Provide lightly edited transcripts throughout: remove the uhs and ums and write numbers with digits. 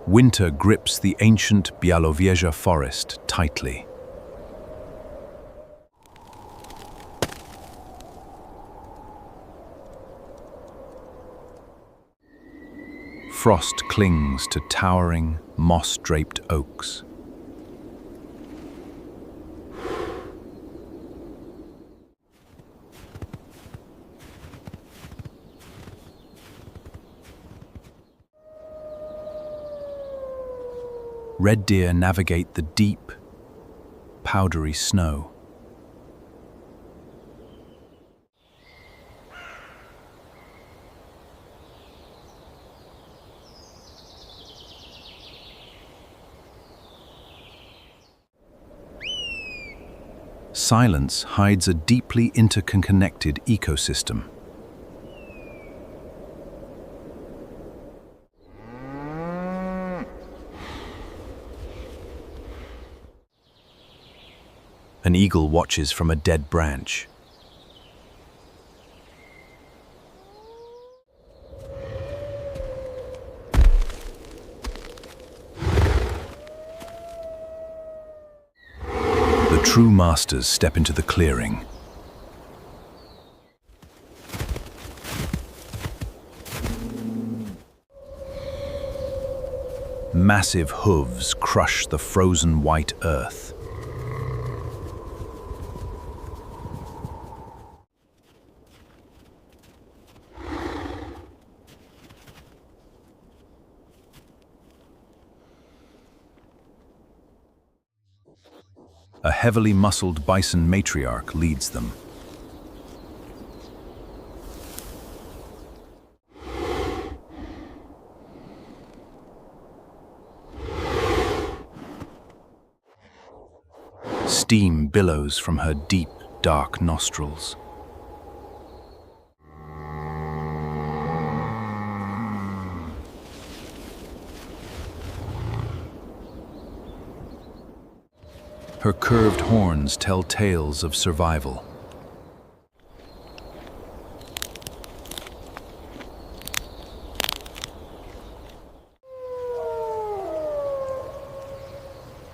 Winter grips the ancient Białowieża Forest tightly. Frost clings to towering, moss-draped oaks. Red deer navigate the deep, powdery snow. Silence hides a deeply interconnected ecosystem. An eagle watches from a dead branch. The true masters step into the clearing. Massive hooves crush the frozen white earth. A heavily muscled bison matriarch leads them. Steam billows from her deep, dark nostrils. Her curved horns tell tales of survival.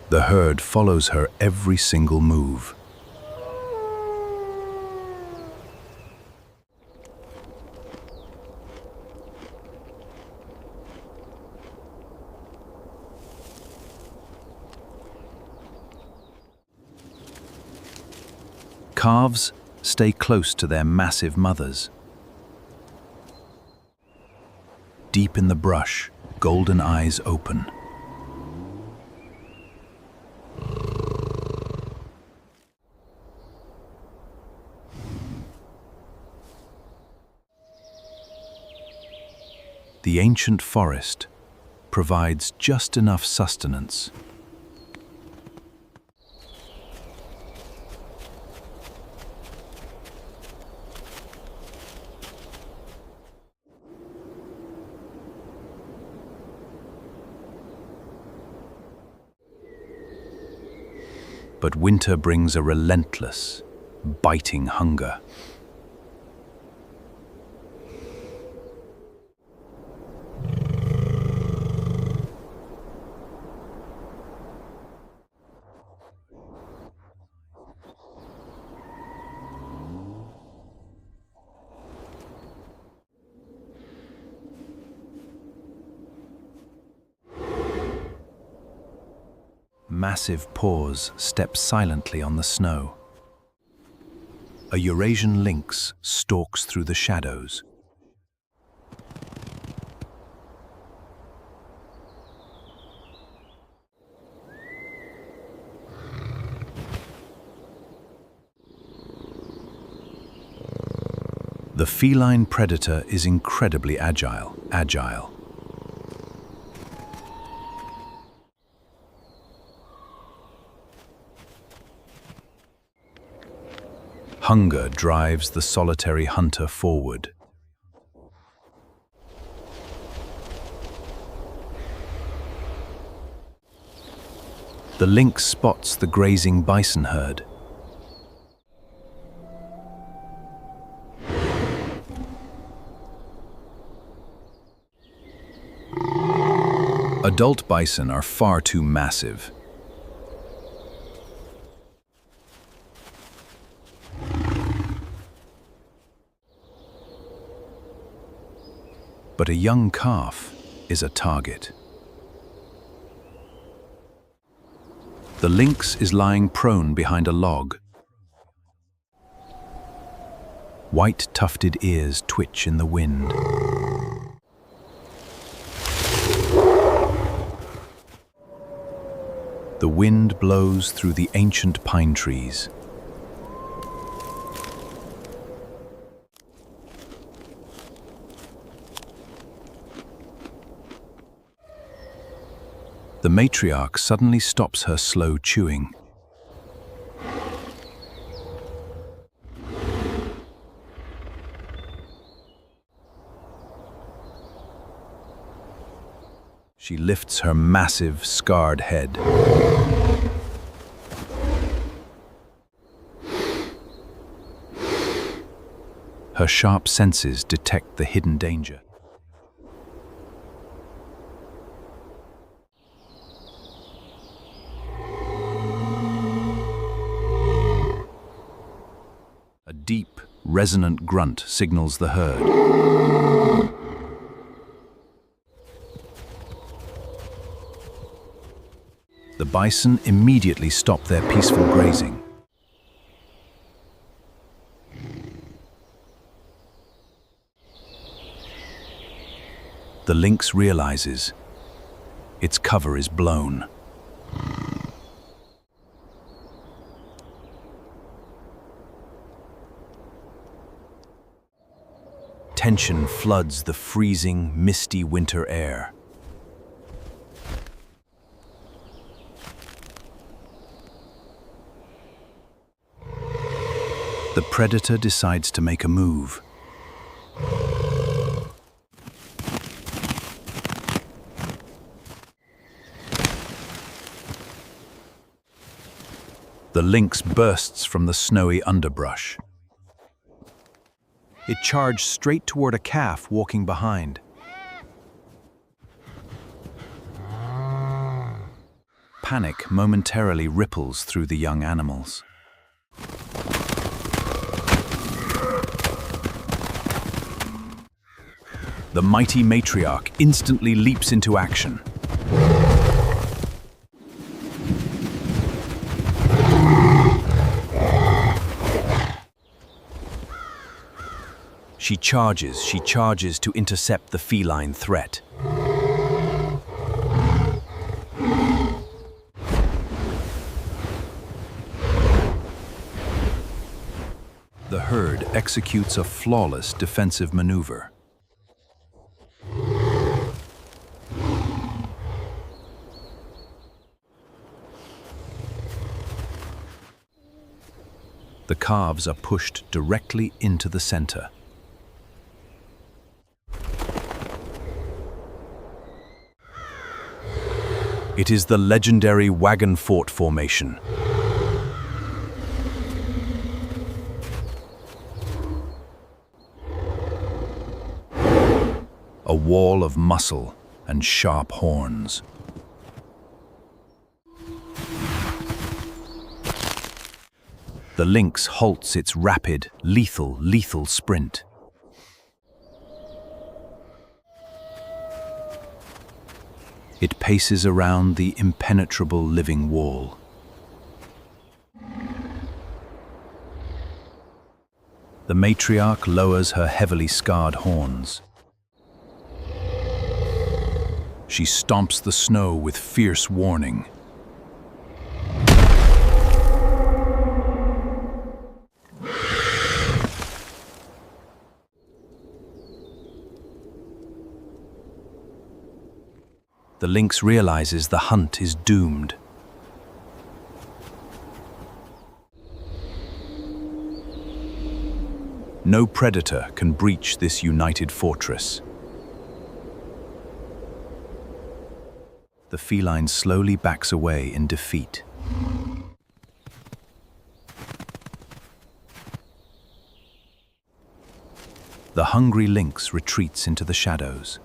The herd follows her every single move. Calves stay close to their massive mothers. Deep in the brush, golden eyes open. The ancient forest provides just enough sustenance. But winter brings a relentless, biting hunger. Massive paws step silently on the snow. A Eurasian lynx stalks through the shadows. The feline predator is incredibly agile. Hunger drives the solitary hunter forward. The lynx spots the grazing bison herd. A Adult bison are far too massive. But a young calf is a target. The lynx is lying prone behind a log. White tufted ears twitch in the wind. The wind blows through the ancient pine trees. The matriarch suddenly stops her slow chewing. She lifts her massive, scarred head. Her sharp senses detect the hidden danger. A deep, resonant grunt signals the herd. The bison immediately stop their peaceful grazing. The lynx realizes its cover is blown. Tension floods the freezing, misty winter air. The predator decides to make a move. The lynx bursts from the snowy underbrush. It charged straight toward a calf walking behind. Panic momentarily ripples through the young animals. The mighty matriarch instantly leaps into action. She charges to intercept the feline threat. The herd executes a flawless defensive maneuver. The calves are pushed directly into the center. It is the legendary Wagon fort formation. A wall of muscle and sharp horns. The lynx halts its rapid, lethal sprint. It paces around the impenetrable living wall. The matriarch lowers her heavily scarred horns. She stomps the snow with fierce warning. The lynx realizes the hunt is doomed. No predator can breach this united fortress. The feline slowly backs away in defeat. The hungry lynx retreats into the shadows.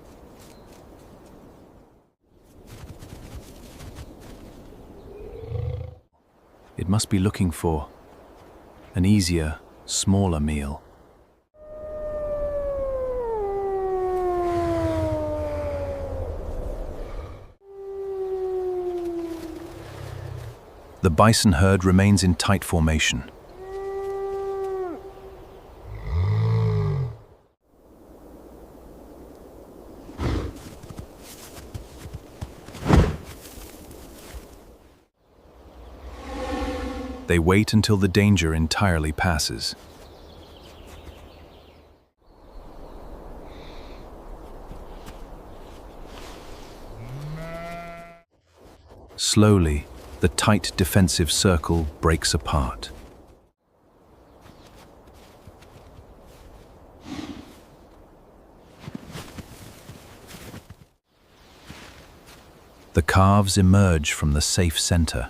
It must be looking for an easier, smaller meal. The bison herd remains in tight formation. They wait until the danger entirely passes. Slowly, the tight defensive circle breaks apart. The calves emerge from the safe center.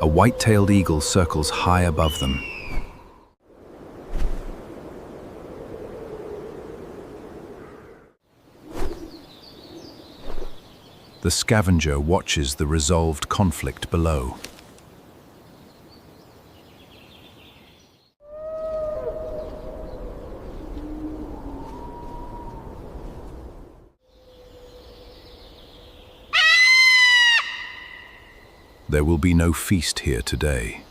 A white-tailed eagle circles high above them. The scavenger watches the resolved conflict below. There will be no feast here today.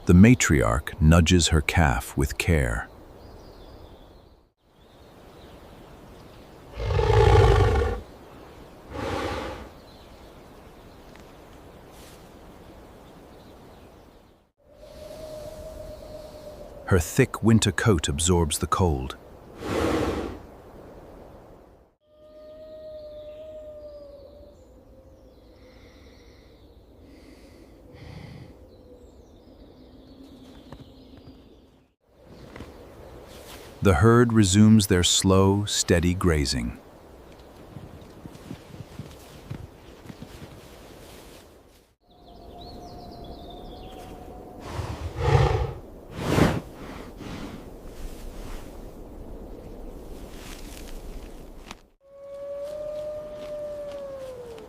The matriarch nudges her calf with care. Her thick winter coat absorbs the cold. The herd resumes their slow, steady grazing.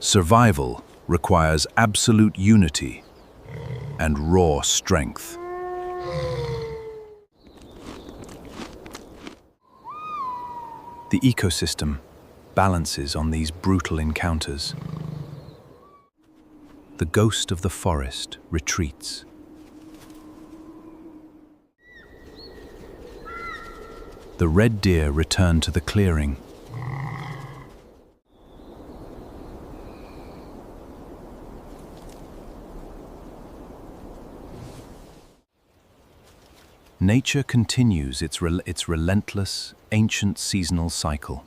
Survival requires absolute unity and raw strength. The ecosystem balances on these brutal encounters. The ghost of the forest retreats. The red deer return to the clearing. Nature continues its relentless, ancient seasonal cycle.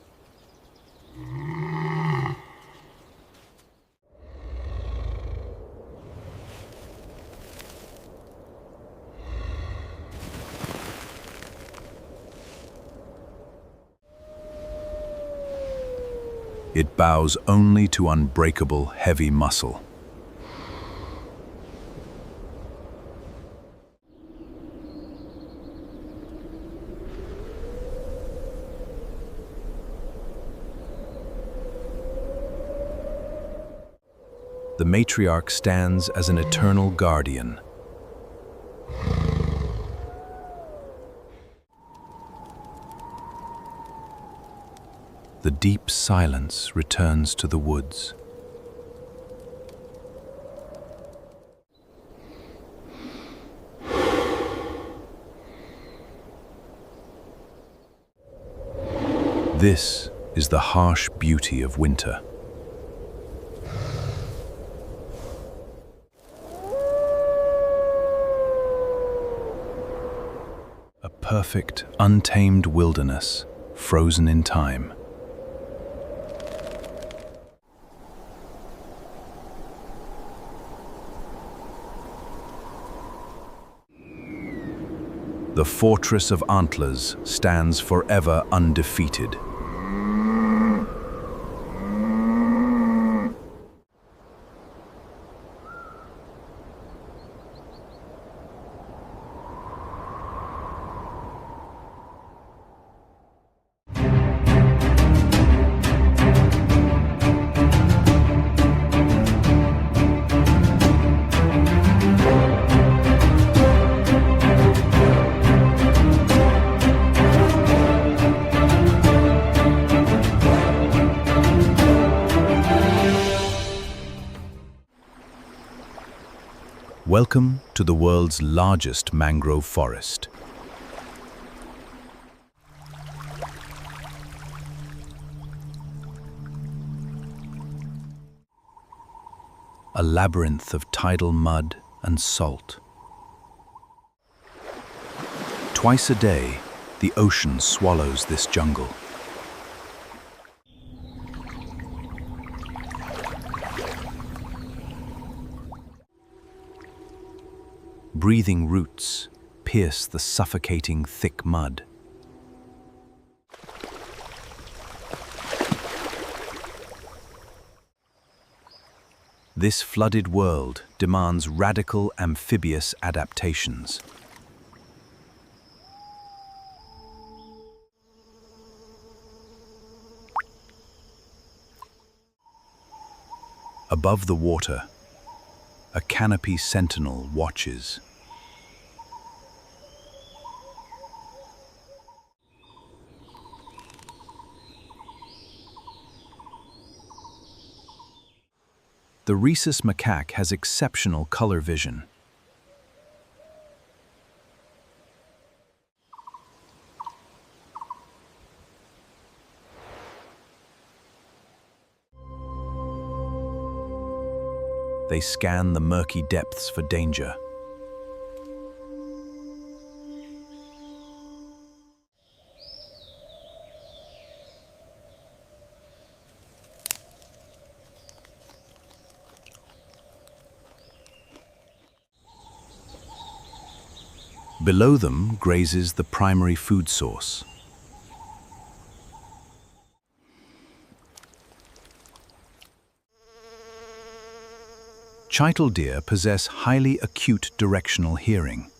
It bows only to unbreakable, heavy muscle. The matriarch stands as an eternal guardian. The deep silence returns to the woods. This is the harsh beauty of winter. A perfect, untamed wilderness, frozen in time. The fortress of Antlers stands forever undefeated. Welcome to the world's largest mangrove forest. A labyrinth of tidal mud and salt. Twice a day, the ocean swallows this jungle. Breathing roots pierce the suffocating thick mud. This flooded world demands radical amphibious adaptations. Above the water, a canopy sentinel watches. The rhesus macaque has exceptional color vision. They scan the murky depths for danger. Below them grazes the primary food source. Chital deer possess highly acute directional hearing.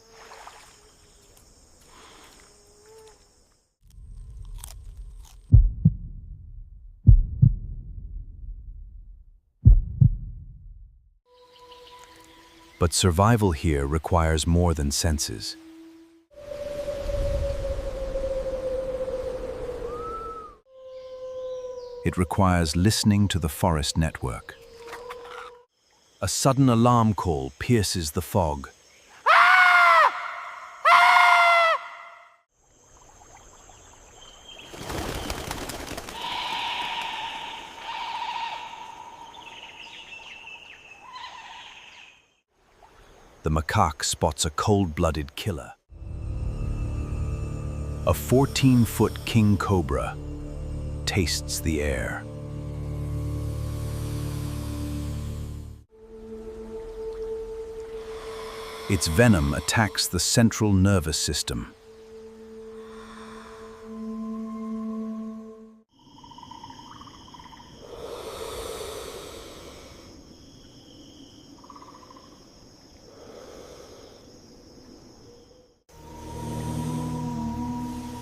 But survival here requires more than senses. It requires listening to the forest network. A sudden alarm call pierces the fog. The macaque spots a cold-blooded killer. A 14-foot king cobra tastes the air. Its venom attacks the central nervous system.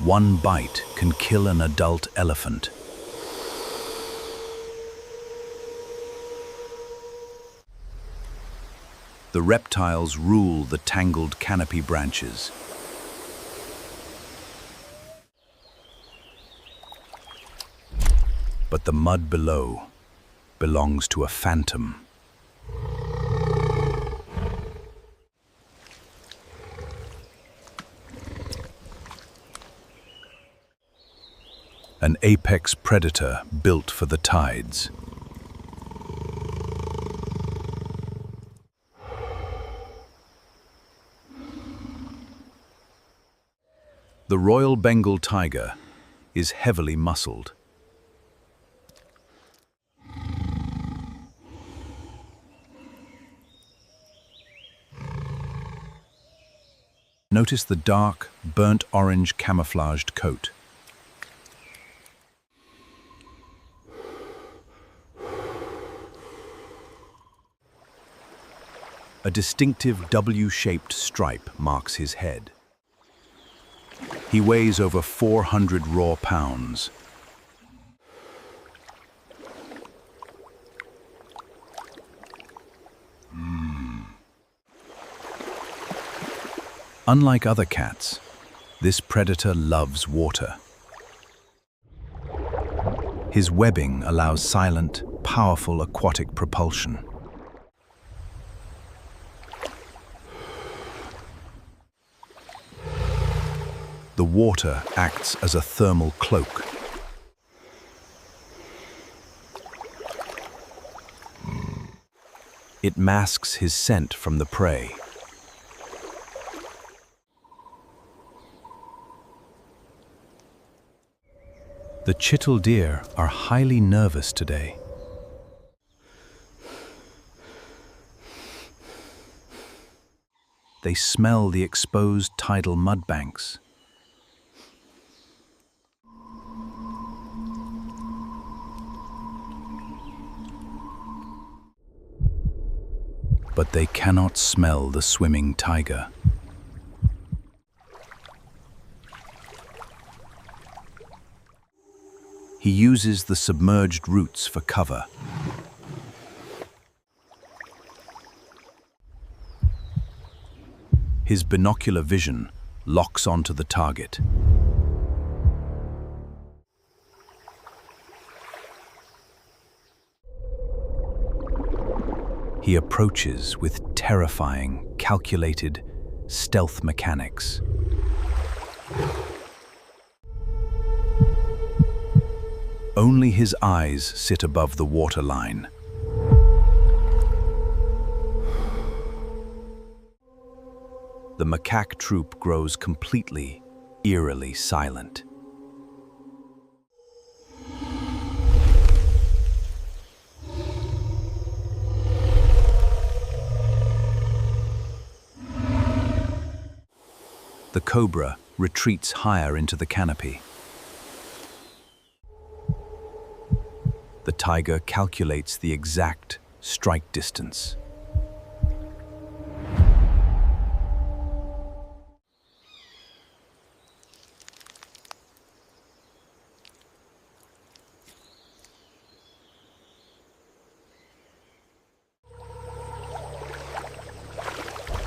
One bite can kill an adult elephant. The reptiles rule the tangled canopy branches. But the mud below belongs to a phantom. An apex predator built for the tides. The Royal Bengal tiger is heavily muscled. Notice the dark, burnt orange camouflaged coat. A distinctive W-shaped stripe marks his head. He weighs over 400 raw pounds. Unlike other cats, this predator loves water. His webbing allows silent, powerful aquatic propulsion. The water acts as a thermal cloak. It masks his scent from the prey. The chital deer are highly nervous today. They smell the exposed tidal mud banks. But they cannot smell the swimming tiger. He uses the submerged roots for cover. His binocular vision locks onto the target. He approaches with terrifying, calculated stealth mechanics. Only his eyes sit above the waterline. The macaque troop grows completely, eerily silent. The cobra retreats higher into the canopy. The tiger calculates the exact strike distance.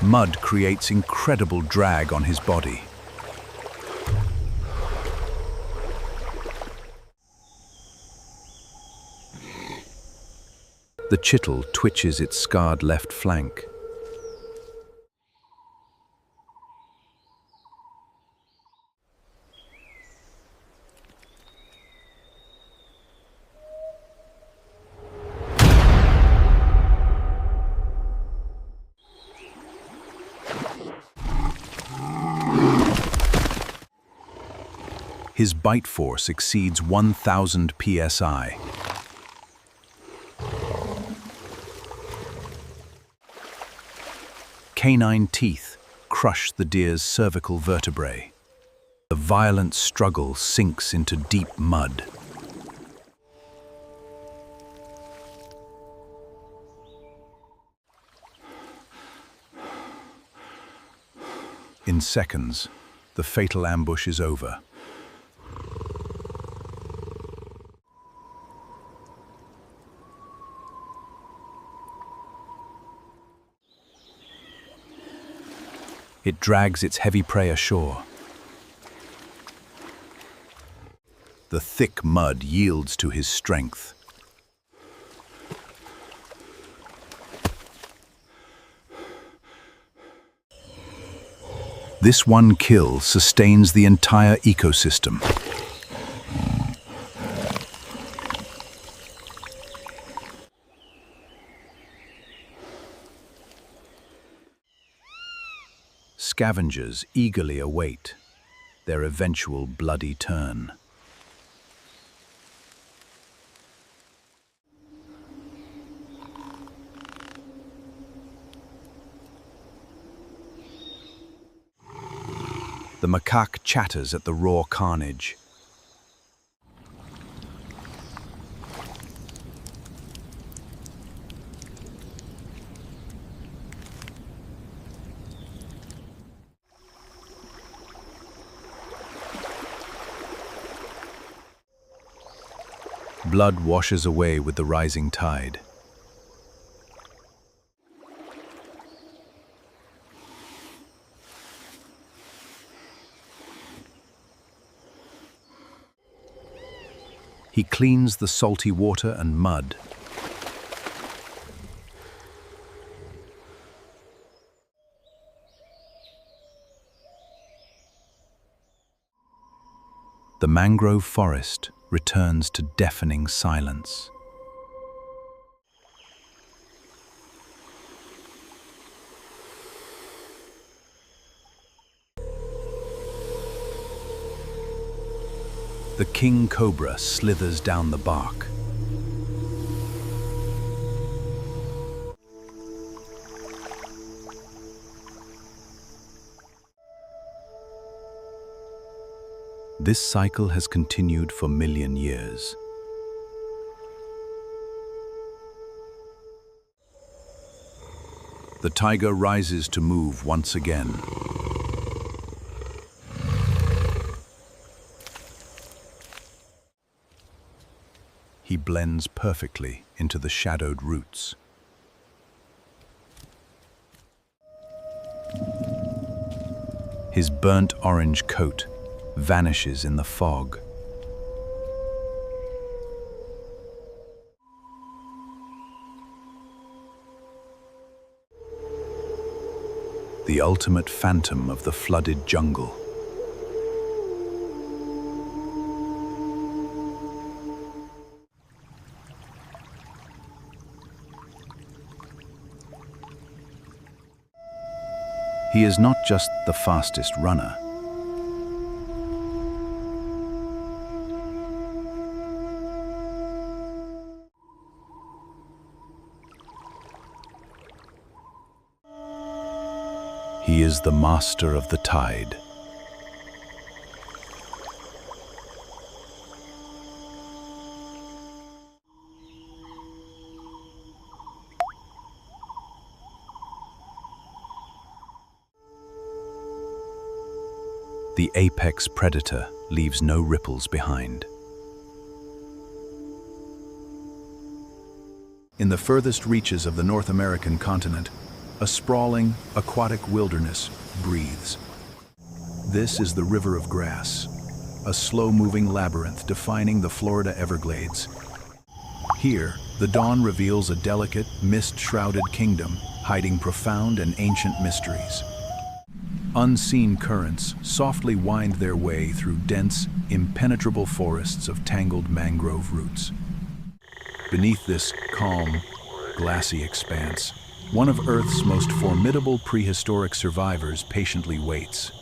Mud creates incredible drag on his body. The chital twitches its scarred left flank. His bite force exceeds 1,000 psi. Canine teeth crush the deer's cervical vertebrae. The violent struggle sinks into deep mud. In seconds, the fatal ambush is over. It drags its heavy prey ashore. The thick mud yields to his strength. This one kill sustains the entire ecosystem. Scavengers eagerly await their eventual bloody turn. The macaque chatters at the raw carnage. Blood washes away with the rising tide. He cleans the salty water and mud. The mangrove forest returns to deafening silence. The king cobra slithers down the bark. This cycle has continued for million years. The tiger rises to move once again. He blends perfectly into the shadowed roots. His burnt orange coat vanishes in the fog. The ultimate phantom of the flooded jungle. He is not just the fastest runner. He is the master of the tide. The apex predator leaves no ripples behind. In the furthest reaches of the North American continent, a sprawling, aquatic wilderness breathes. This is the River of Grass, a slow-moving labyrinth defining the Florida Everglades. Here, the dawn reveals a delicate, mist-shrouded kingdom hiding profound and ancient mysteries. Unseen currents softly wind their way through dense, impenetrable forests of tangled mangrove roots. Beneath this calm, glassy expanse, one of Earth's most formidable prehistoric survivors patiently waits.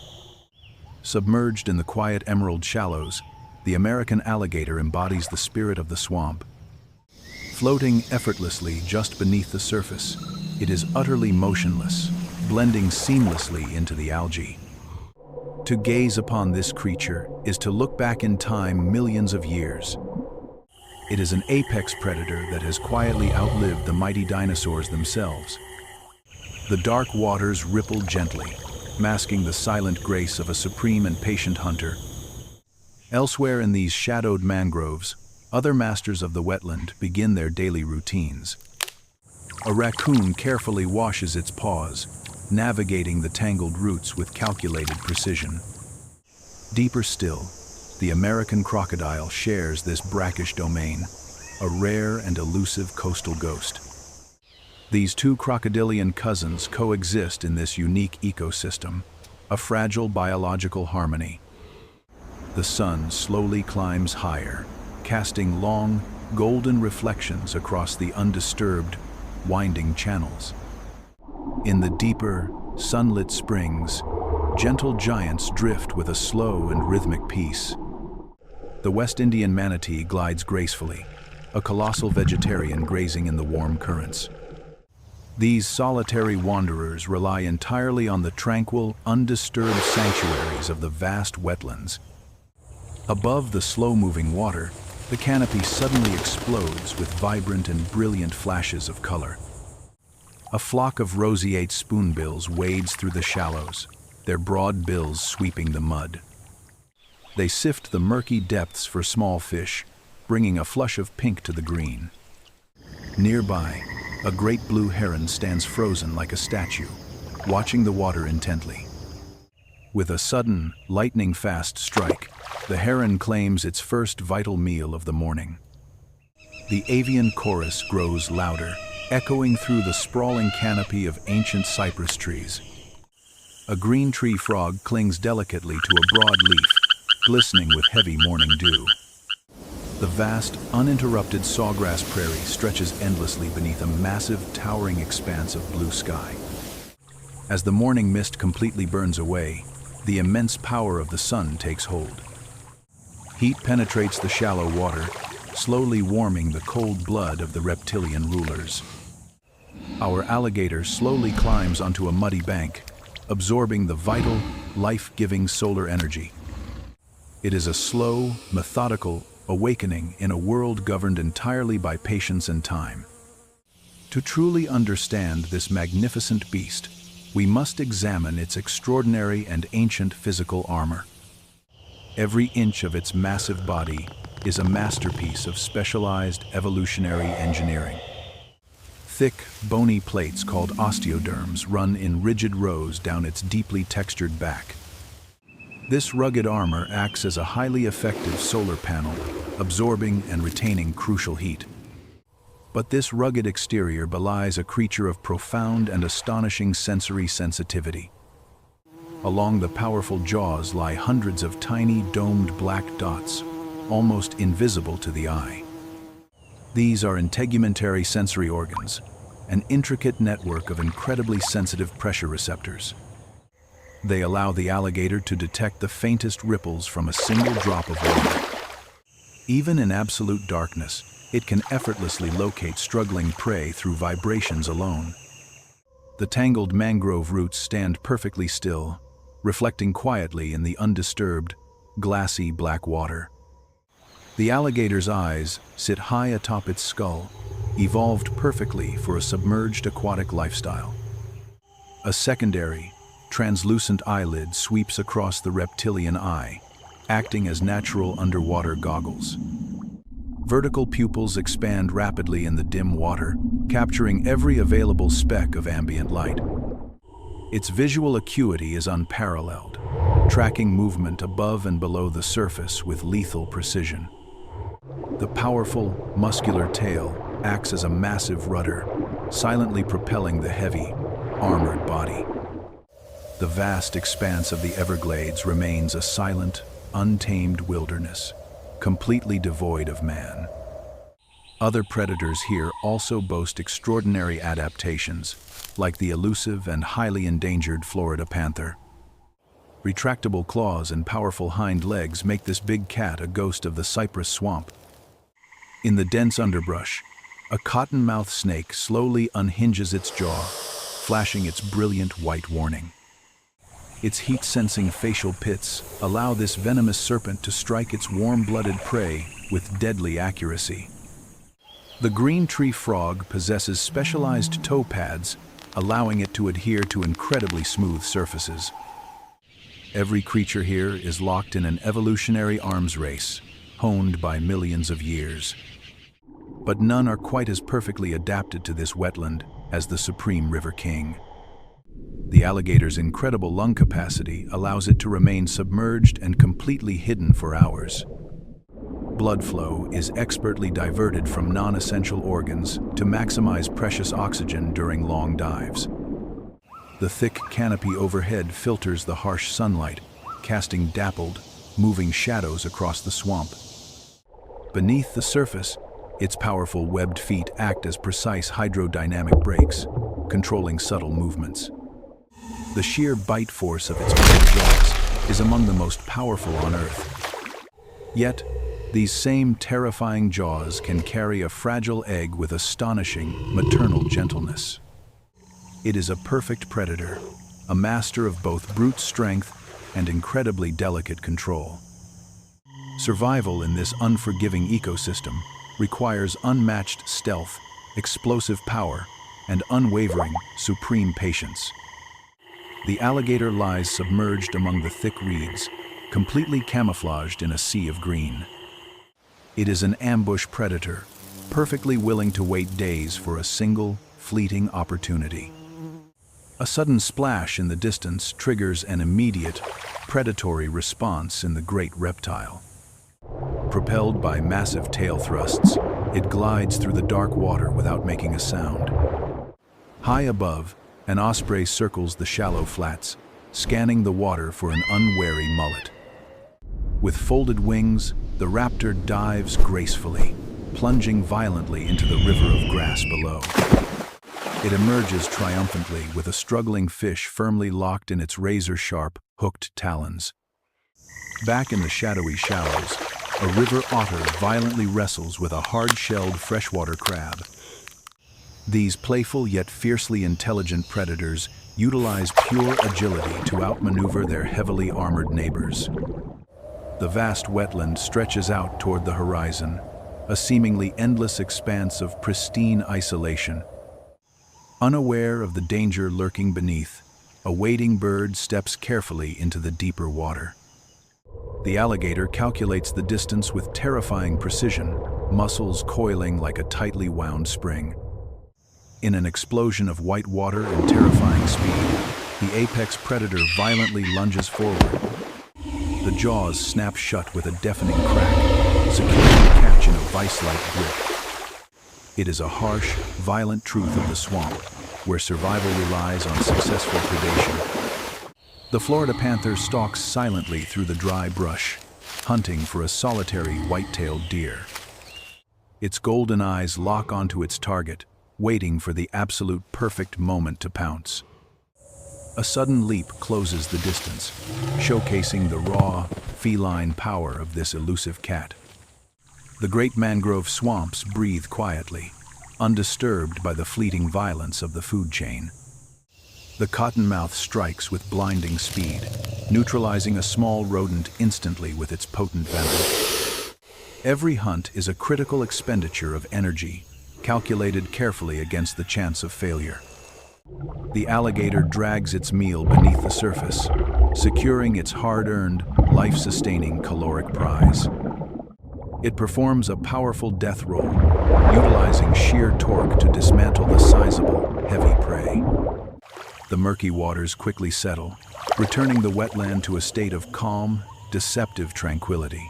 Submerged in the quiet emerald shallows, the American alligator embodies the spirit of the swamp. Floating effortlessly just beneath the surface, it is utterly motionless, blending seamlessly into the algae. To gaze upon this creature is to look back in time millions of years. It is an apex predator that has quietly outlived the mighty dinosaurs themselves. The dark waters ripple gently, masking the silent grace of a supreme and patient hunter. Elsewhere in these shadowed mangroves, other masters of the wetland begin their daily routines. A raccoon carefully washes its paws, navigating the tangled roots with calculated precision. Deeper still, the American crocodile shares this brackish domain, a rare and elusive coastal ghost. These two crocodilian cousins coexist in this unique ecosystem, a fragile biological harmony. The sun slowly climbs higher, casting long, golden reflections across the undisturbed, winding channels. In the deeper, sunlit springs, gentle giants drift with a slow and rhythmic pace. The West Indian manatee glides gracefully, a colossal vegetarian grazing in the warm currents. These solitary wanderers rely entirely on the tranquil, undisturbed sanctuaries of the vast wetlands. Above the slow-moving water, the canopy suddenly explodes with vibrant and brilliant flashes of color. A flock of roseate spoonbills wades through the shallows, their broad bills sweeping the mud. They sift the murky depths for small fish, bringing a flush of pink to the green. Nearby, a great blue heron stands frozen like a statue, watching the water intently. With a sudden, lightning-fast strike, the heron claims its first vital meal of the morning. The avian chorus grows louder, echoing through the sprawling canopy of ancient cypress trees. A green tree frog clings delicately to a broad leaf, glistening with heavy morning dew. The vast, uninterrupted sawgrass prairie stretches endlessly beneath a massive, towering expanse of blue sky. As the morning mist completely burns away, the immense power of the sun takes hold. Heat penetrates the shallow water, slowly warming the cold blood of the reptilian rulers. Our alligator slowly climbs onto a muddy bank, absorbing the vital, life-giving solar energy. It is a slow, methodical awakening in a world governed entirely by patience and time. To truly understand this magnificent beast, we must examine its extraordinary and ancient physical armor. Every inch of its massive body is a masterpiece of specialized evolutionary engineering. Thick, bony plates called osteoderms run in rigid rows down its deeply textured back. This rugged armor acts as a highly effective solar panel, absorbing and retaining crucial heat. But this rugged exterior belies a creature of profound and astonishing sensory sensitivity. Along the powerful jaws lie hundreds of tiny domed black dots, almost invisible to the eye. These are integumentary sensory organs, an intricate network of incredibly sensitive pressure receptors. They allow the alligator to detect the faintest ripples from a single drop of water. Even in absolute darkness, it can effortlessly locate struggling prey through vibrations alone. The tangled mangrove roots stand perfectly still, reflecting quietly in the undisturbed, glassy black water. The alligator's eyes sit high atop its skull, evolved perfectly for a submerged aquatic lifestyle. A secondary, translucent eyelid sweeps across the reptilian eye, acting as natural underwater goggles. Vertical pupils expand rapidly in the dim water, capturing every available speck of ambient light. Its visual acuity is unparalleled, tracking movement above and below the surface with lethal precision. The powerful, muscular tail acts as a massive rudder, silently propelling the heavy, armored body. The vast expanse of the Everglades remains a silent, untamed wilderness, completely devoid of man. Other predators here also boast extraordinary adaptations, like the elusive and highly endangered Florida panther. Retractable claws and powerful hind legs make this big cat a ghost of the cypress swamp. In the dense underbrush, a cottonmouth snake slowly unhinges its jaw, flashing its brilliant white warning. Its heat-sensing facial pits allow this venomous serpent to strike its warm-blooded prey with deadly accuracy. The green tree frog possesses specialized toe pads, allowing it to adhere to incredibly smooth surfaces. Every creature here is locked in an evolutionary arms race, honed by millions of years. But none are quite as perfectly adapted to this wetland as the supreme river king. The alligator's incredible lung capacity allows it to remain submerged and completely hidden for hours. Blood flow is expertly diverted from non-essential organs to maximize precious oxygen during long dives. The thick canopy overhead filters the harsh sunlight, casting dappled, moving shadows across the swamp. Beneath the surface, its powerful webbed feet act as precise hydrodynamic brakes, controlling subtle movements. The sheer bite force of its mighty jaws is among the most powerful on Earth. Yet, these same terrifying jaws can carry a fragile egg with astonishing maternal gentleness. It is a perfect predator, a master of both brute strength and incredibly delicate control. Survival in this unforgiving ecosystem requires unmatched stealth, explosive power, and unwavering, supreme patience. The alligator lies submerged among the thick reeds, completely camouflaged in a sea of green. It is an ambush predator, perfectly willing to wait days for a single, fleeting opportunity. A sudden splash in the distance triggers an immediate, predatory response in the great reptile. Propelled by massive tail thrusts, it glides through the dark water without making a sound. High above, an osprey circles the shallow flats, scanning the water for an unwary mullet. With folded wings, the raptor dives gracefully, plunging violently into the river of grass below. It emerges triumphantly with a struggling fish firmly locked in its razor-sharp, hooked talons. Back in the shadowy shallows, a river otter violently wrestles with a hard-shelled freshwater crab. These playful yet fiercely intelligent predators utilize pure agility to outmaneuver their heavily armored neighbors. The vast wetland stretches out toward the horizon, a seemingly endless expanse of pristine isolation. Unaware of the danger lurking beneath, a wading bird steps carefully into the deeper water. The alligator calculates the distance with terrifying precision, muscles coiling like a tightly wound spring. In an explosion of white water and terrifying speed, the apex predator violently lunges forward. The jaws snap shut with a deafening crack, securing the catch in a vice-like grip. It is a harsh, violent truth of the swamp, where survival relies on successful predation. The Florida panther stalks silently through the dry brush, hunting for a solitary white-tailed deer. Its golden eyes lock onto its target, waiting for the absolute perfect moment to pounce. A sudden leap closes the distance, showcasing the raw, feline power of this elusive cat. The great mangrove swamps breathe quietly, undisturbed by the fleeting violence of the food chain. The cottonmouth strikes with blinding speed, neutralizing a small rodent instantly with its potent venom. Every hunt is a critical expenditure of energy, calculated carefully against the chance of failure. The alligator drags its meal beneath the surface, securing its hard-earned, life-sustaining caloric prize. It performs a powerful death roll, utilizing sheer torque to dismantle the sizable, heavy prey. The murky waters quickly settle, returning the wetland to a state of calm, deceptive tranquility.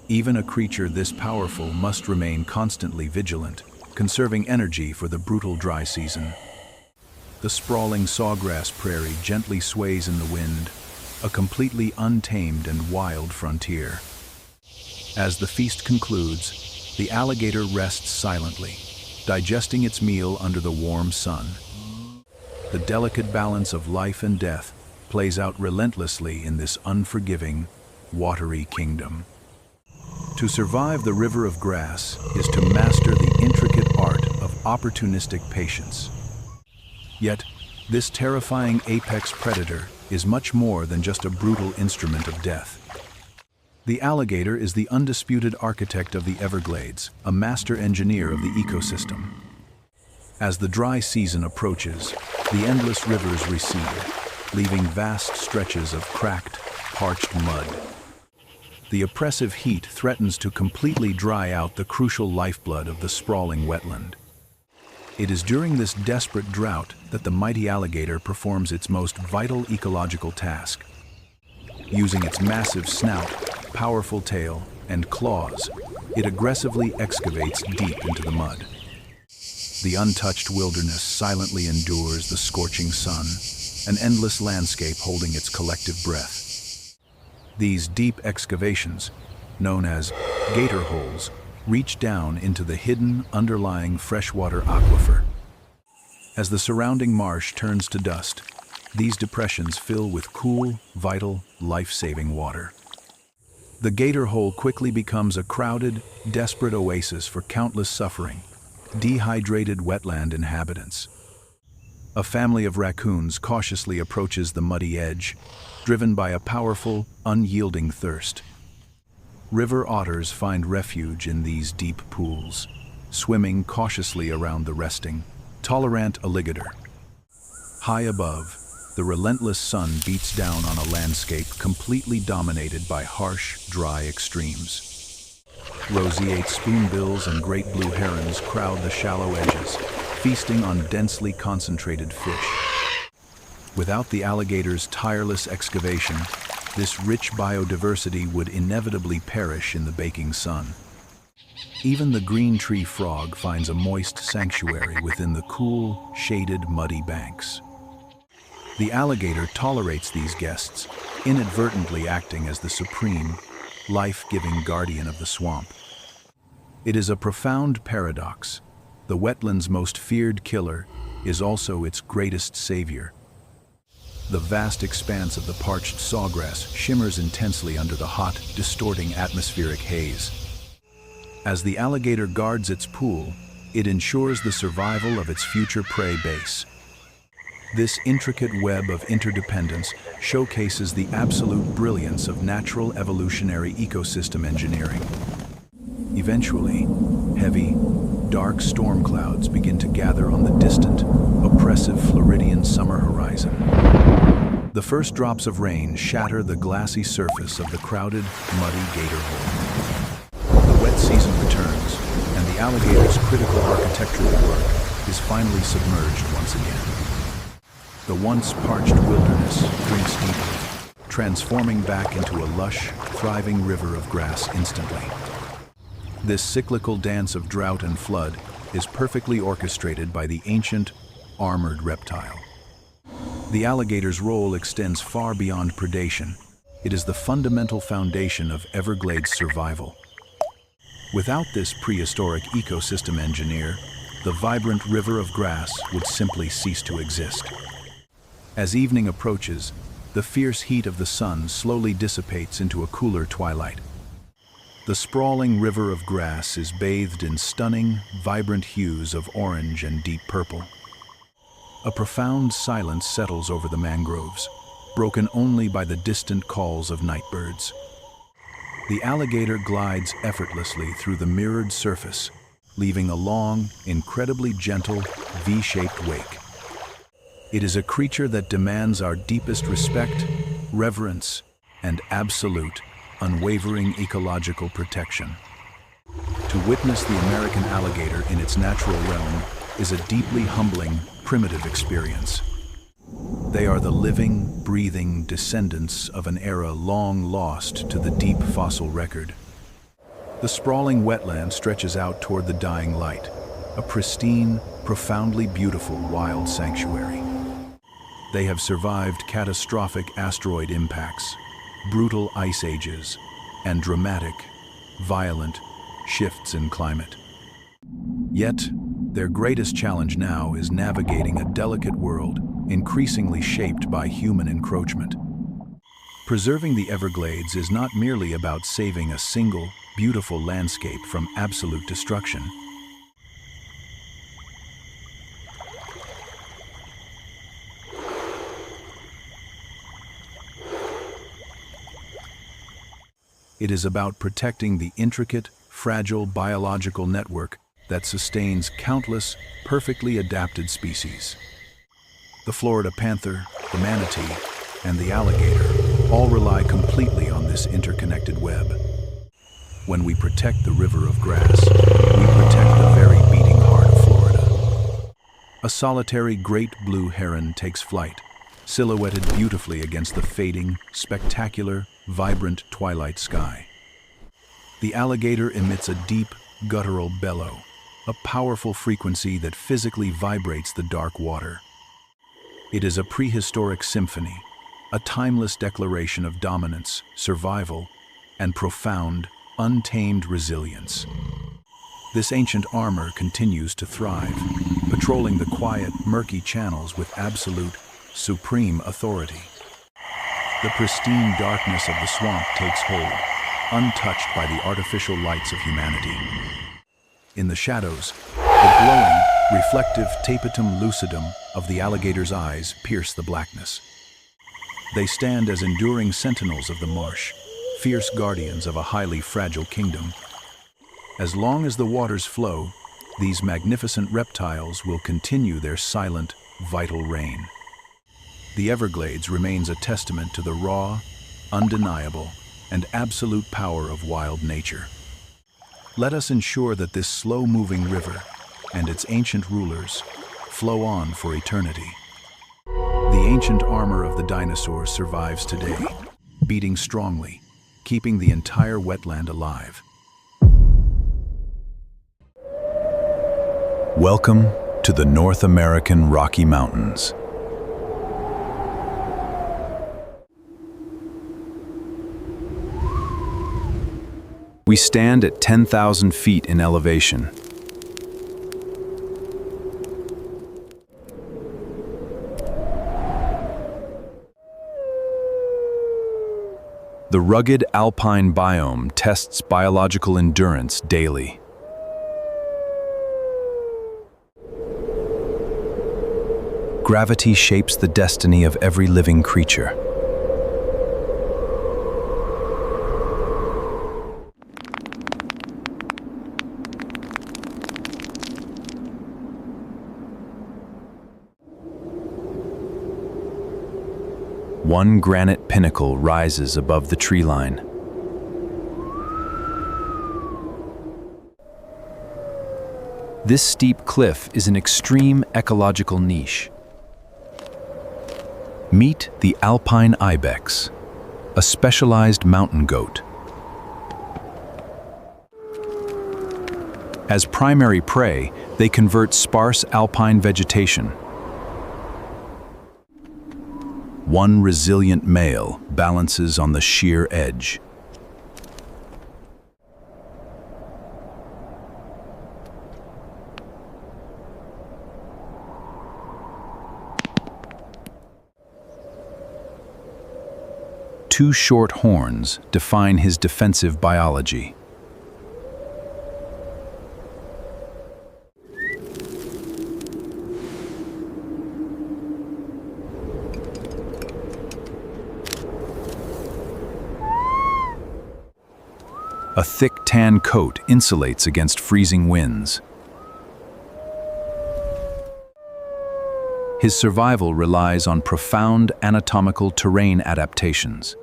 Even a creature this powerful must remain constantly vigilant, conserving energy for the brutal dry season. The sprawling sawgrass prairie gently sways in the wind, a completely untamed and wild frontier. As the feast concludes, the alligator rests silently, digesting its meal under the warm sun. The delicate balance of life and death plays out relentlessly in this unforgiving, watery kingdom. To survive the river of grass is to master the intricate art of opportunistic patience. Yet, this terrifying apex predator is much more than just a brutal instrument of death. The alligator is the undisputed architect of the Everglades, a master engineer of the ecosystem. As the dry season approaches, the endless rivers recede, leaving vast stretches of cracked, parched mud. The oppressive heat threatens to completely dry out the crucial lifeblood of the sprawling wetland. It is during this desperate drought that the mighty alligator performs its most vital ecological task. Using its massive snout, powerful tail, and claws, it aggressively excavates deep into the mud. The untouched wilderness silently endures the scorching sun, an endless landscape holding its collective breath. These deep excavations, known as gator holes, reach down into the hidden, underlying freshwater aquifer. As the surrounding marsh turns to dust, these depressions fill with cool, vital, life-saving water. The gator hole quickly becomes a crowded, desperate oasis for countless suffering, dehydrated wetland inhabitants. A family of raccoons cautiously approaches the muddy edge, driven by a powerful, unyielding thirst. River otters find refuge in these deep pools, swimming cautiously around the resting, tolerant alligator. High above, the relentless sun beats down on a landscape completely dominated by harsh, dry extremes. Roseate spoonbills and great blue herons crowd the shallow edges, feasting on densely concentrated fish. Without the alligator's tireless excavation, this rich biodiversity would inevitably perish in the baking sun. Even the green tree frog finds a moist sanctuary within the cool, shaded, muddy banks. The alligator tolerates these guests, inadvertently acting as the supreme, life-giving guardian of the swamp. It is a profound paradox. The wetland's most feared killer is also its greatest savior. The vast expanse of the parched sawgrass shimmers intensely under the hot, distorting atmospheric haze. As the alligator guards its pool, it ensures the survival of its future prey base. This intricate web of interdependence showcases the absolute brilliance of natural evolutionary ecosystem engineering. Eventually, heavy, dark storm clouds begin to gather on the distant, oppressive Floridian summer horizon. The first drops of rain shatter the glassy surface of the crowded, muddy gator hole. The wet season returns, and the alligator's critical architectural work is finally submerged once again. The once parched wilderness drinks deeply, transforming back into a lush, thriving river of grass instantly. This cyclical dance of drought and flood is perfectly orchestrated by the ancient, armored reptile. The alligator's role extends far beyond predation. It is the fundamental foundation of Everglades survival. Without this prehistoric ecosystem engineer, the vibrant river of grass would simply cease to exist. As evening approaches, the fierce heat of the sun slowly dissipates into a cooler twilight. The sprawling river of grass is bathed in stunning, vibrant hues of orange and deep purple. A profound silence settles over the mangroves, broken only by the distant calls of night birds. The alligator glides effortlessly through the mirrored surface, leaving a long, incredibly gentle, V-shaped wake. It is a creature that demands our deepest respect, reverence, and absolute, unwavering ecological protection. To witness the American alligator in its natural realm is a deeply humbling, primitive experience. They are the living, breathing descendants of an era long lost to the deep fossil record. The sprawling wetland stretches out toward the dying light, a pristine, profoundly beautiful wild sanctuary. They have survived catastrophic asteroid impacts, brutal ice ages, and dramatic, violent shifts in climate. Yet, their greatest challenge now is navigating a delicate world increasingly shaped by human encroachment. Preserving the Everglades is not merely about saving a single, beautiful landscape from absolute destruction. It is about protecting the intricate, fragile biological network that sustains countless, perfectly adapted species. The Florida panther, the manatee, and the alligator all rely completely on this interconnected web. When we protect the river of grass, we protect the very beating heart of Florida. A solitary great blue heron takes flight, silhouetted beautifully against the fading, spectacular, vibrant twilight sky. The alligator emits a deep, guttural bellow, a powerful frequency that physically vibrates the dark water. It is a prehistoric symphony, a timeless declaration of dominance, survival, and profound, untamed resilience. This ancient armor continues to thrive, patrolling the quiet, murky channels with absolute, supreme authority. The pristine darkness of the swamp takes hold, untouched by the artificial lights of humanity. In the shadows, the glowing, reflective tapetum lucidum of the alligator's eyes pierce the blackness. They stand as enduring sentinels of the marsh, fierce guardians of a highly fragile kingdom. As long as the waters flow, these magnificent reptiles will continue their silent, vital reign. The Everglades remains a testament to the raw, undeniable, and absolute power of wild nature. Let us ensure that this slow-moving river and its ancient rulers flow on for eternity. The ancient armor of the dinosaurs survives today, beating strongly, keeping the entire wetland alive. Welcome to the North American Rocky Mountains. We stand at 10,000 feet in elevation. The rugged alpine biome tests biological endurance daily. Gravity shapes the destiny of every living creature. One granite pinnacle rises above the tree line. This steep cliff is an extreme ecological niche. Meet the alpine ibex, a specialized mountain goat. As primary prey, they convert sparse alpine vegetation. One resilient male balances on the sheer edge. Two short horns define his defensive biology. A thick tan coat insulates against freezing winds. His survival relies on profound anatomical terrain adaptations.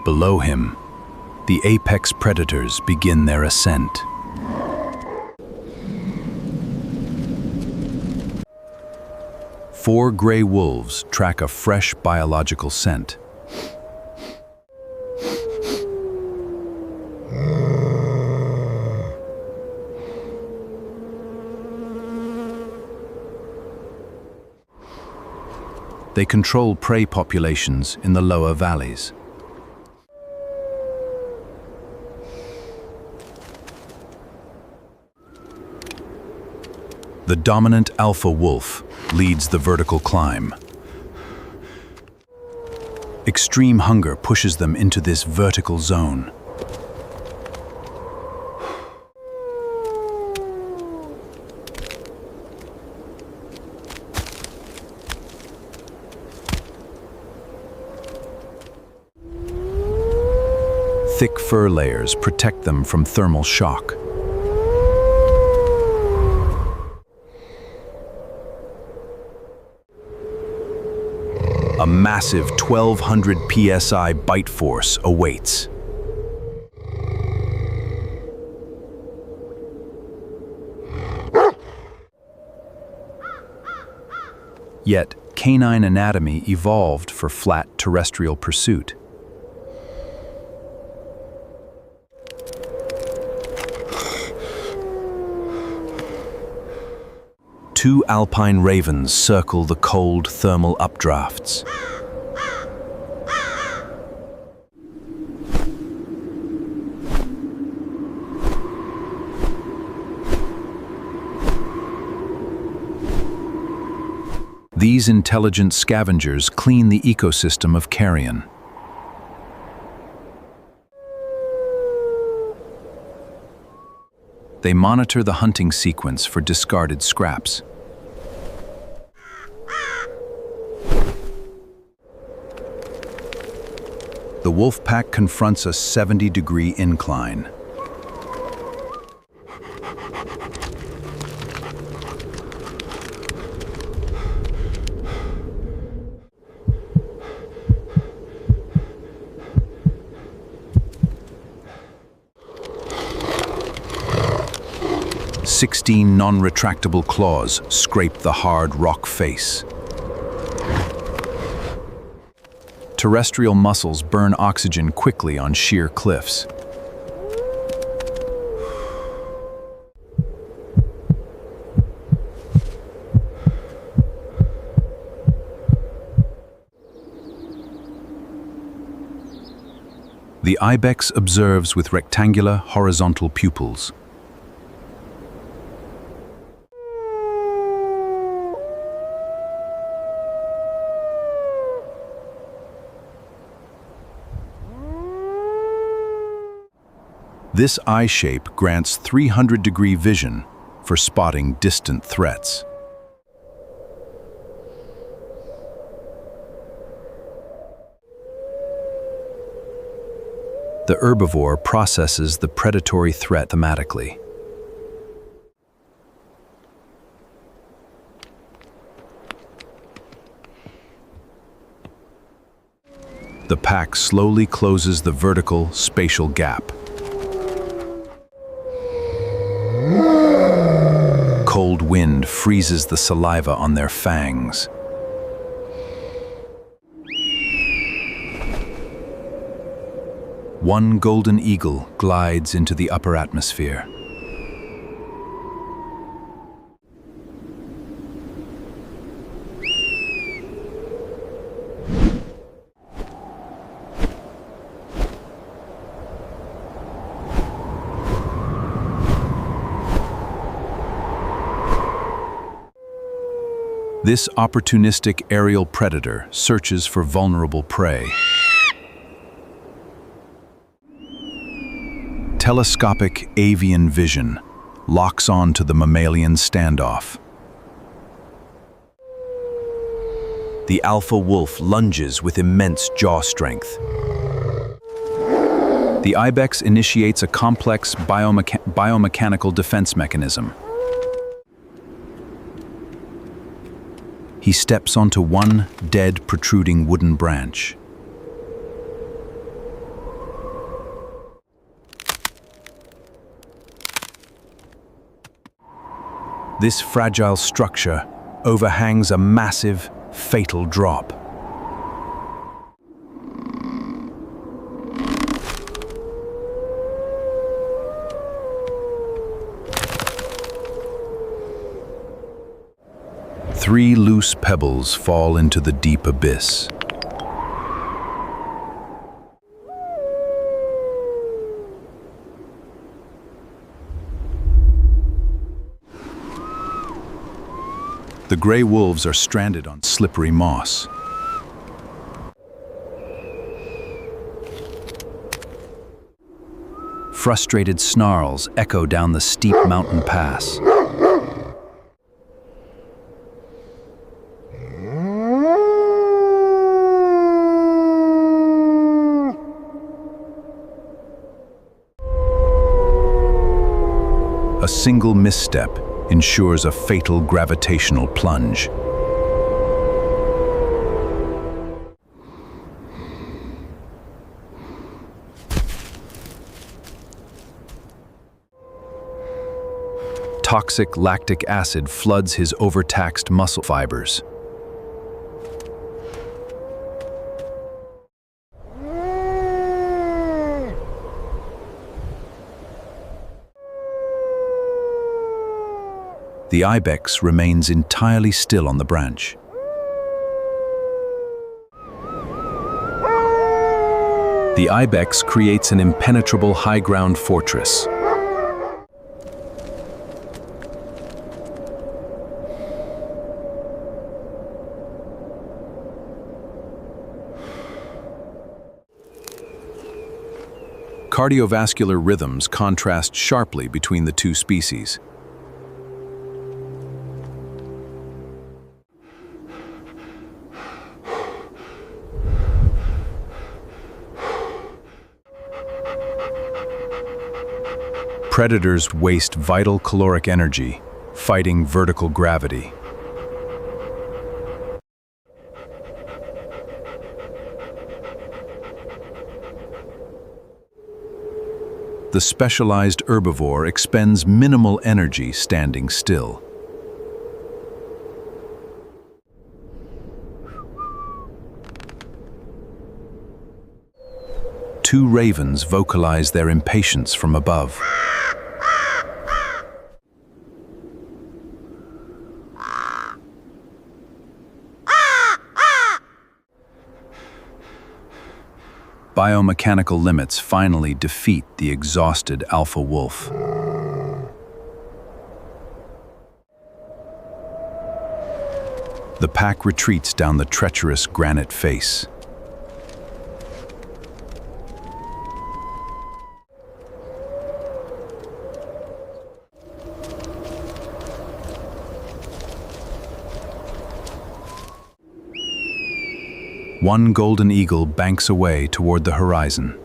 Below him, the apex predators begin their ascent. Four gray wolves track a fresh biological scent. They control prey populations in the lower valleys. The dominant alpha wolf leads the vertical climb. Extreme hunger pushes them into this vertical zone. Thick fur layers protect them from thermal shock. A massive 1,200 psi bite force awaits. Yet, canine anatomy evolved for flat terrestrial pursuit. Two alpine ravens circle the cold thermal updrafts. These intelligent scavengers clean the ecosystem of carrion. They monitor the hunting sequence for discarded scraps. The wolf pack confronts a 70-degree incline. Sixteen non-retractable claws scrape the hard rock face. Terrestrial muscles burn oxygen quickly on sheer cliffs. The ibex observes with rectangular, horizontal pupils. This eye shape grants 300-degree vision for spotting distant threats. The herbivore processes the predatory threat thematically. The pack slowly closes the vertical, spatial gap. Cold wind freezes the saliva on their fangs. One golden eagle glides into the upper atmosphere. This opportunistic aerial predator searches for vulnerable prey. Telescopic avian vision locks on to the mammalian standoff. The alpha wolf lunges with immense jaw strength. The ibex initiates a complex biomechanical defense mechanism. He steps onto one dead, protruding wooden branch. This fragile structure overhangs a massive, fatal drop. Three loose pebbles fall into the deep abyss. The gray wolves are stranded on slippery moss. Frustrated snarls echo down the steep mountain pass. A single misstep ensures a fatal gravitational plunge. Toxic lactic acid floods his overtaxed muscle fibers. The ibex remains entirely still on the branch. The ibex creates an impenetrable high-ground fortress. Cardiovascular rhythms contrast sharply between the two species. Predators waste vital caloric energy, fighting vertical gravity. The specialized herbivore expends minimal energy standing still. Two ravens vocalize their impatience from above. biomechanical limits finally defeat the exhausted alpha wolf. The pack retreats down the treacherous granite face. One golden eagle banks away toward the horizon.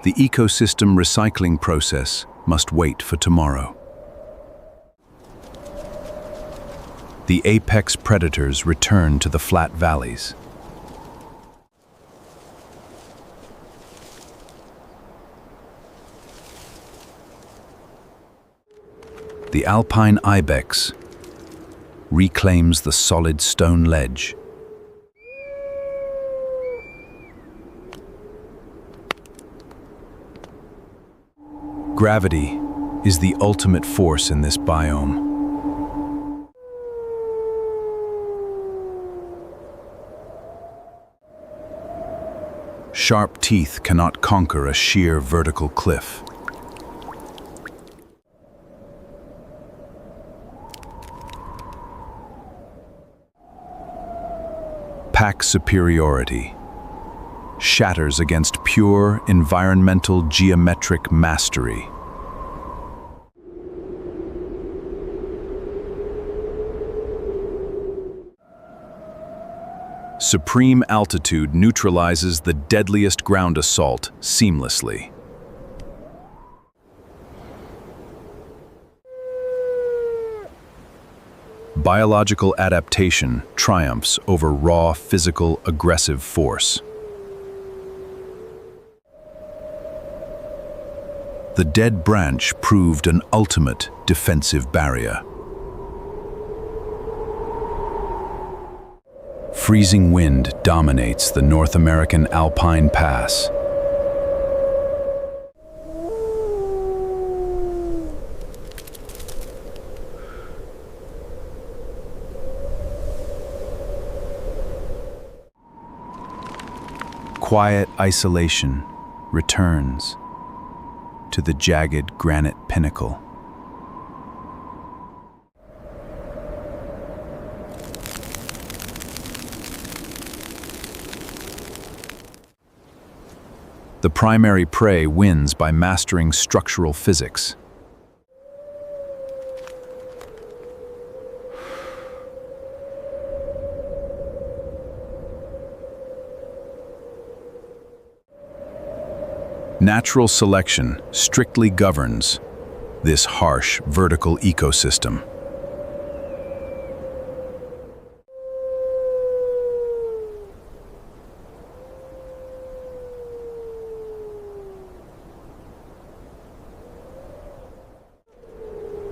The ecosystem recycling process must wait for tomorrow. The apex predators return to the flat valleys. The alpine ibex reclaims the solid stone ledge. Gravity is the ultimate force in this biome. Sharp teeth cannot conquer a sheer vertical cliff. Pack superiority shatters against pure environmental geometric mastery. Supreme altitude neutralizes the deadliest ground assault seamlessly. Biological adaptation triumphs over raw, physical, aggressive force. The dead branch proved an ultimate defensive barrier. Freezing wind dominates the North American Alpine Pass. Quiet isolation returns to the jagged granite pinnacle. The primary prey wins by mastering structural physics. Natural selection strictly governs this harsh vertical ecosystem.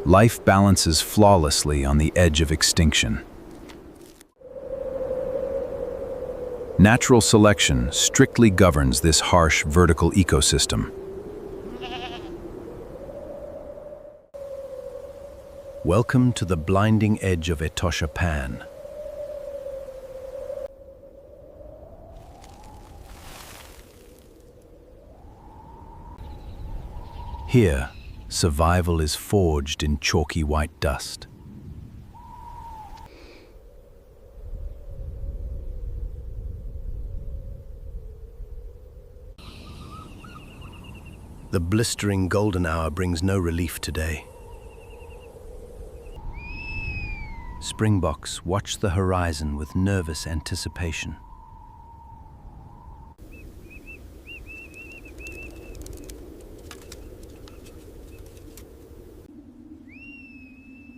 Life balances flawlessly on the edge of extinction. Natural selection strictly governs this harsh vertical ecosystem. Welcome to the blinding edge of Etosha Pan. Here, survival is forged in chalky white dust. The blistering golden hour brings no relief today. Springboks watch the horizon with nervous anticipation.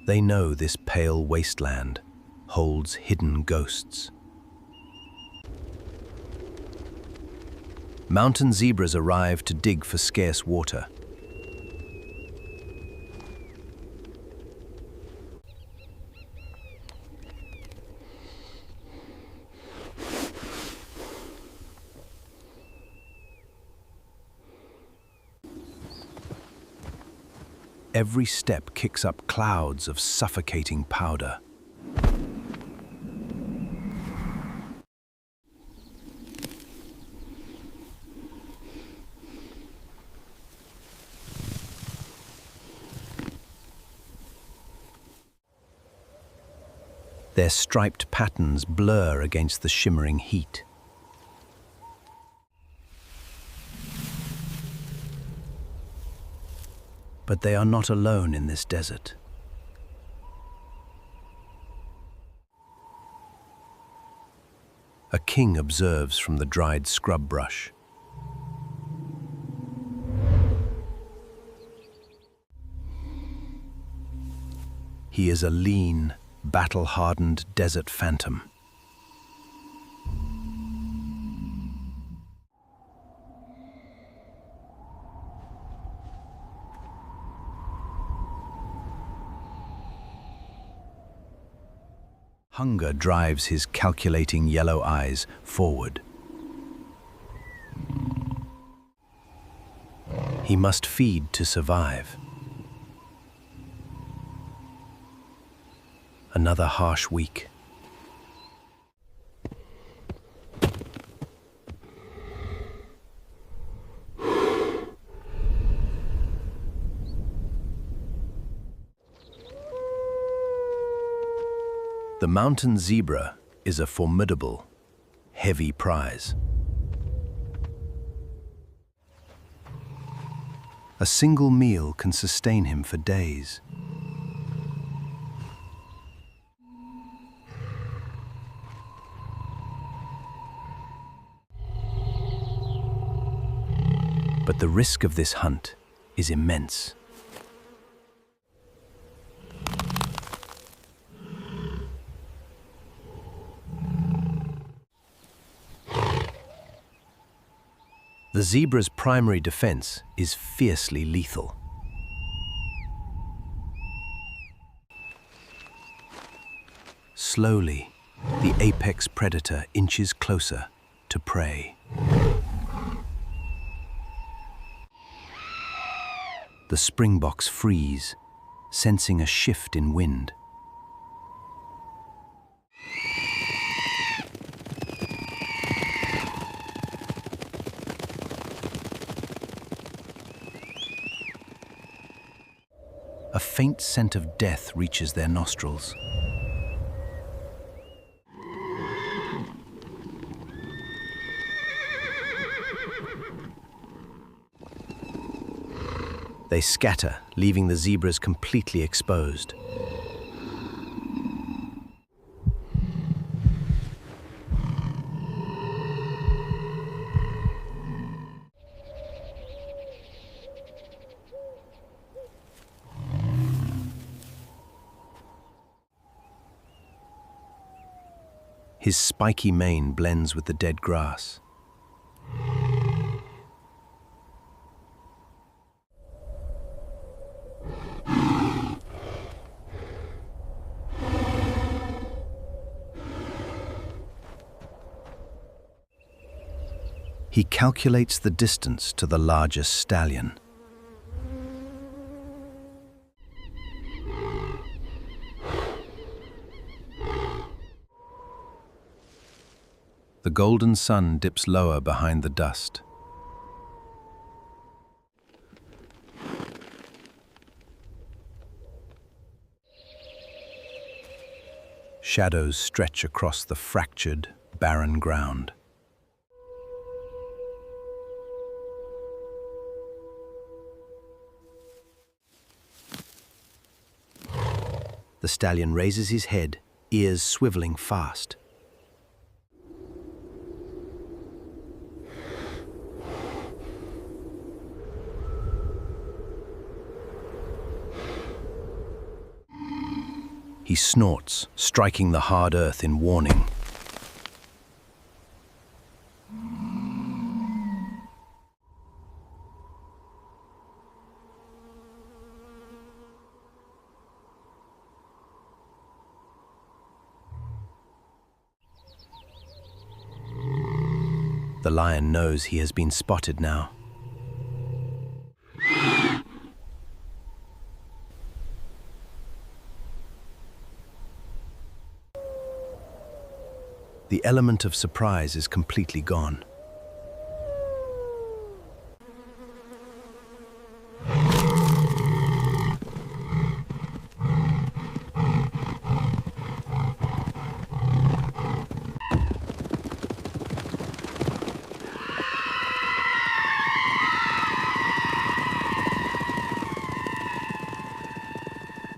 They know this pale wasteland holds hidden ghosts. Mountain zebras arrive to dig for scarce water. Every step kicks up clouds of suffocating powder. Their striped patterns blur against the shimmering heat. But they are not alone in this desert. A king observes from the dried scrub brush. He is a lean, battle-hardened desert phantom. Hunger drives his calculating yellow eyes forward. He must feed to survive. Another harsh week. The mountain zebra is a formidable, heavy prize. A single meal can sustain him for days. But the risk of this hunt is immense. The zebra's primary defense is fiercely lethal. Slowly, the apex predator inches closer to prey. The springboks freeze, sensing a shift in wind. A faint scent of death reaches their nostrils. They scatter, leaving the zebras completely exposed. His spiky mane blends with the dead grass. He calculates the distance to the largest stallion. The golden sun dips lower behind the dust. Shadows stretch across the fractured, barren ground. The stallion raises his head, ears swiveling fast. He snorts, striking the hard earth in warning. The lion knows he has been spotted now. The element of surprise is completely gone.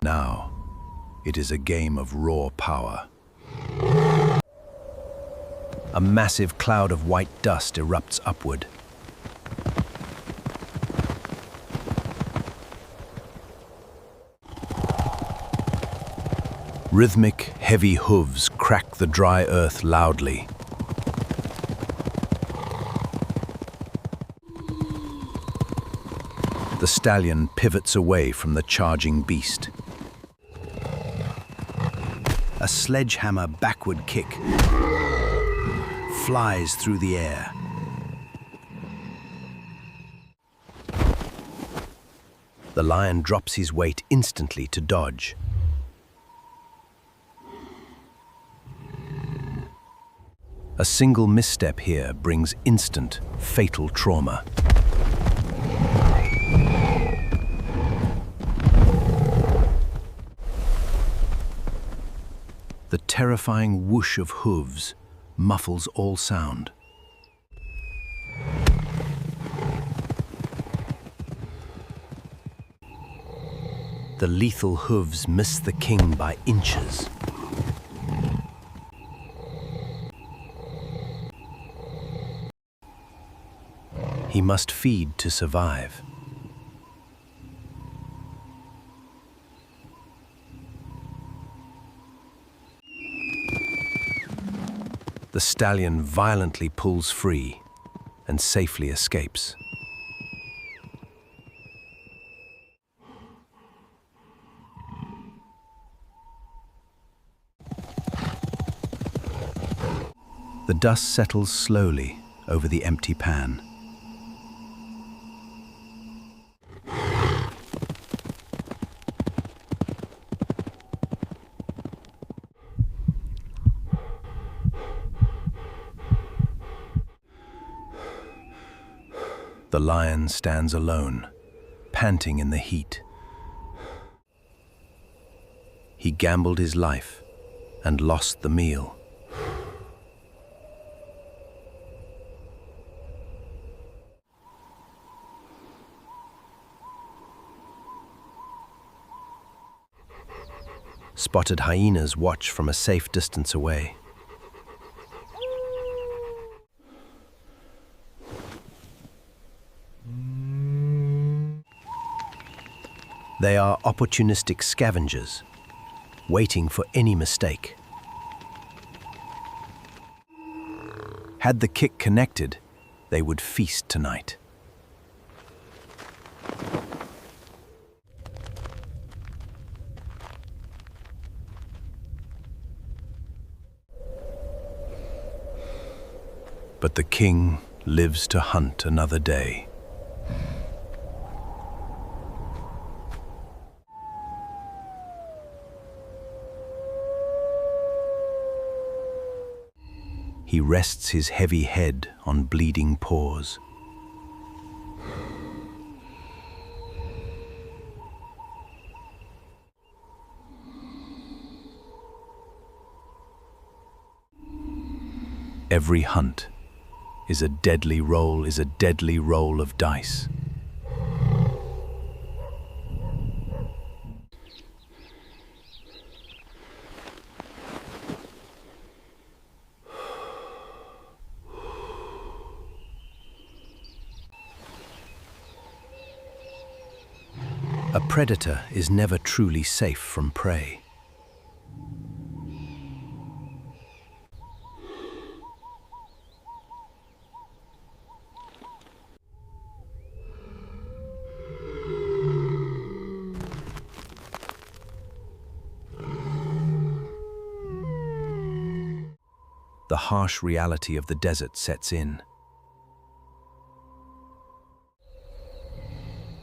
Now, it is a game of raw power. A massive cloud of white dust erupts upward. Rhythmic, heavy hooves crack the dry earth loudly. The stallion pivots away from the charging beast. A sledgehammer backward kick flies through the air. The lion drops his weight instantly to dodge. A single misstep here brings instant, fatal trauma. The terrifying whoosh of hooves muffles all sound. The lethal hooves miss the king by inches. He must feed to survive. The stallion violently pulls free and safely escapes. The dust settles slowly over the empty pan. The lion stands alone, panting in the heat. He gambled his life and lost the meal. Spotted hyenas watch from a safe distance away. They are opportunistic scavengers, waiting for any mistake. Had the kick connected, they would feast tonight. But the king lives to hunt another day. He rests his heavy head on bleeding paws. Every hunt is a deadly roll of dice. A predator is never truly safe from prey. The harsh reality of the desert sets in.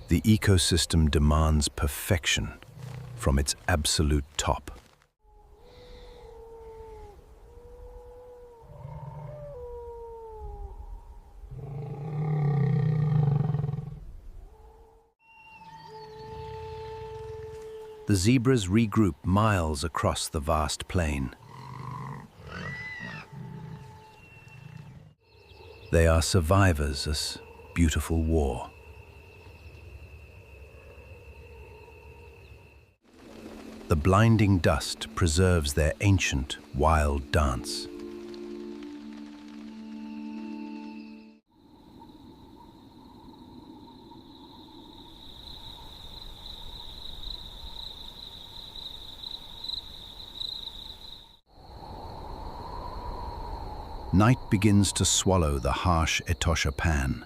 The ecosystem demands perfection from its absolute top. The zebras regroup miles across the vast plain. They are survivors of this beautiful war. The blinding dust preserves their ancient, wild dance. Night begins to swallow the harsh Etosha pan.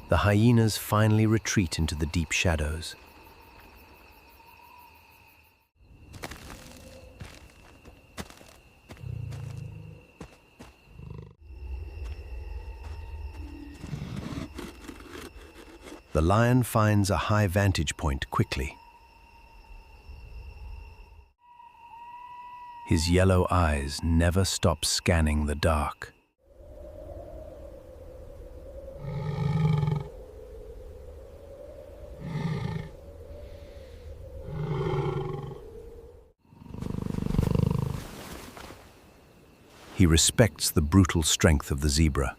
The hyenas finally retreat into the deep shadows. The lion finds a high vantage point quickly. His yellow eyes never stop scanning the dark. He respects the brutal strength of the zebra.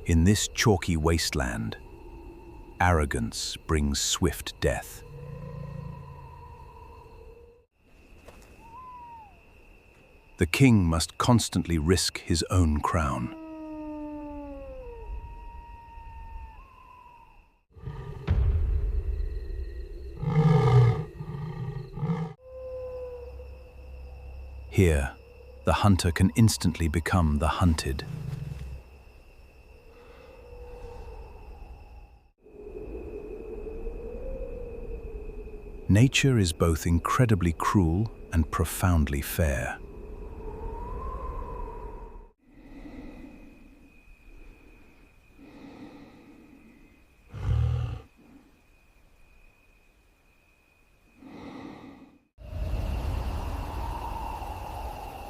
In this chalky wasteland, arrogance brings swift death. The king must constantly risk his own crown. Here, the hunter can instantly become the hunted. Nature is both incredibly cruel and profoundly fair.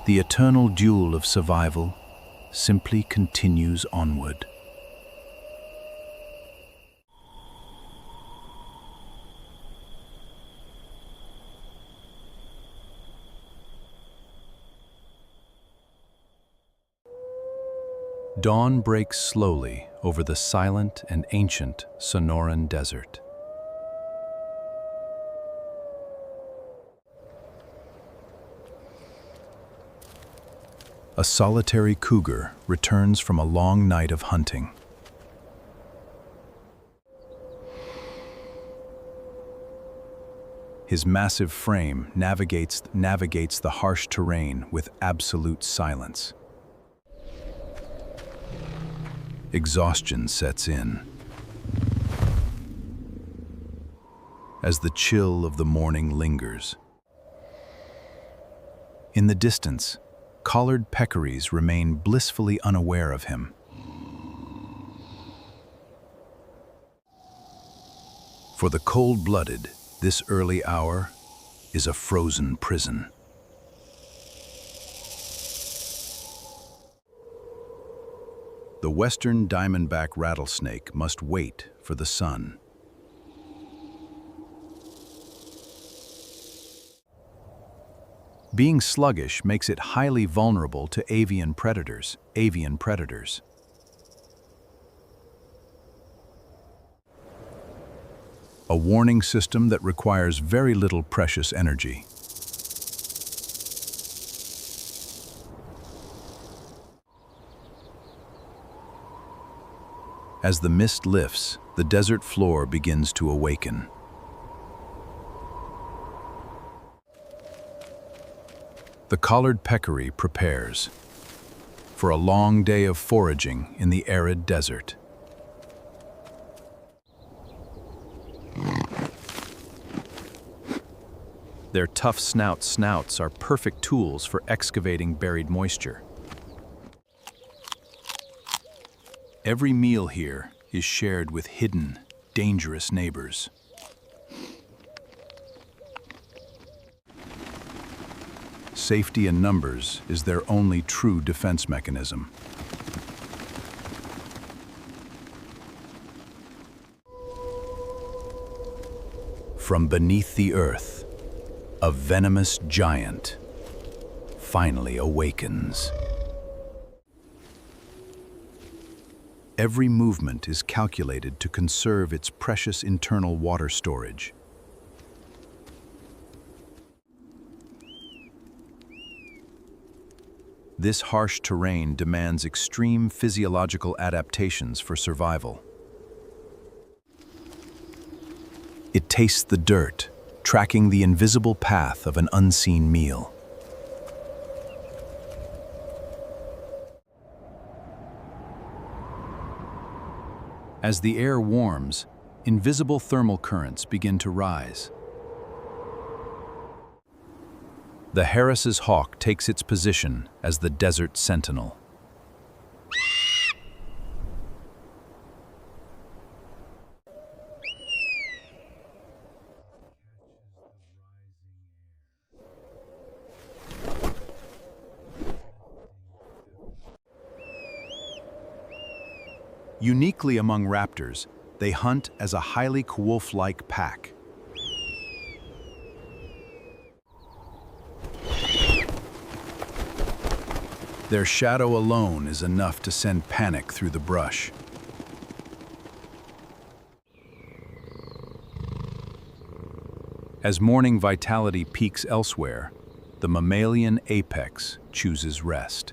The eternal duel of survival simply continues onward. Dawn breaks slowly over the silent and ancient Sonoran Desert. A solitary cougar returns from a long night of hunting. His massive frame navigates the harsh terrain with absolute silence. Exhaustion sets in. As the chill of the morning lingers. In the distance, collared peccaries remain blissfully unaware of him. For the cold-blooded, this early hour is a frozen prison. The western diamondback rattlesnake must wait for the sun. Being sluggish makes it highly vulnerable to avian predators. A warning system that requires very little precious energy. As the mist lifts, the desert floor begins to awaken. The collared peccary prepares for a long day of foraging in the arid desert. Their tough snouts are perfect tools for excavating buried moisture. Every meal here is shared with hidden, dangerous neighbors. Safety in numbers is their only true defense mechanism. From beneath the earth, A venomous giant finally awakens. Every movement is calculated to conserve its precious internal water storage. This harsh terrain demands extreme physiological adaptations for survival. It tastes the dirt, tracking the invisible path of an unseen meal. As the air warms, invisible thermal currents begin to rise. The Harris's hawk takes its position as the desert sentinel. Uniquely among raptors, they hunt as a highly wolf-like pack. Their shadow alone is enough to send panic through the brush. As morning vitality peaks elsewhere, the mammalian apex chooses rest.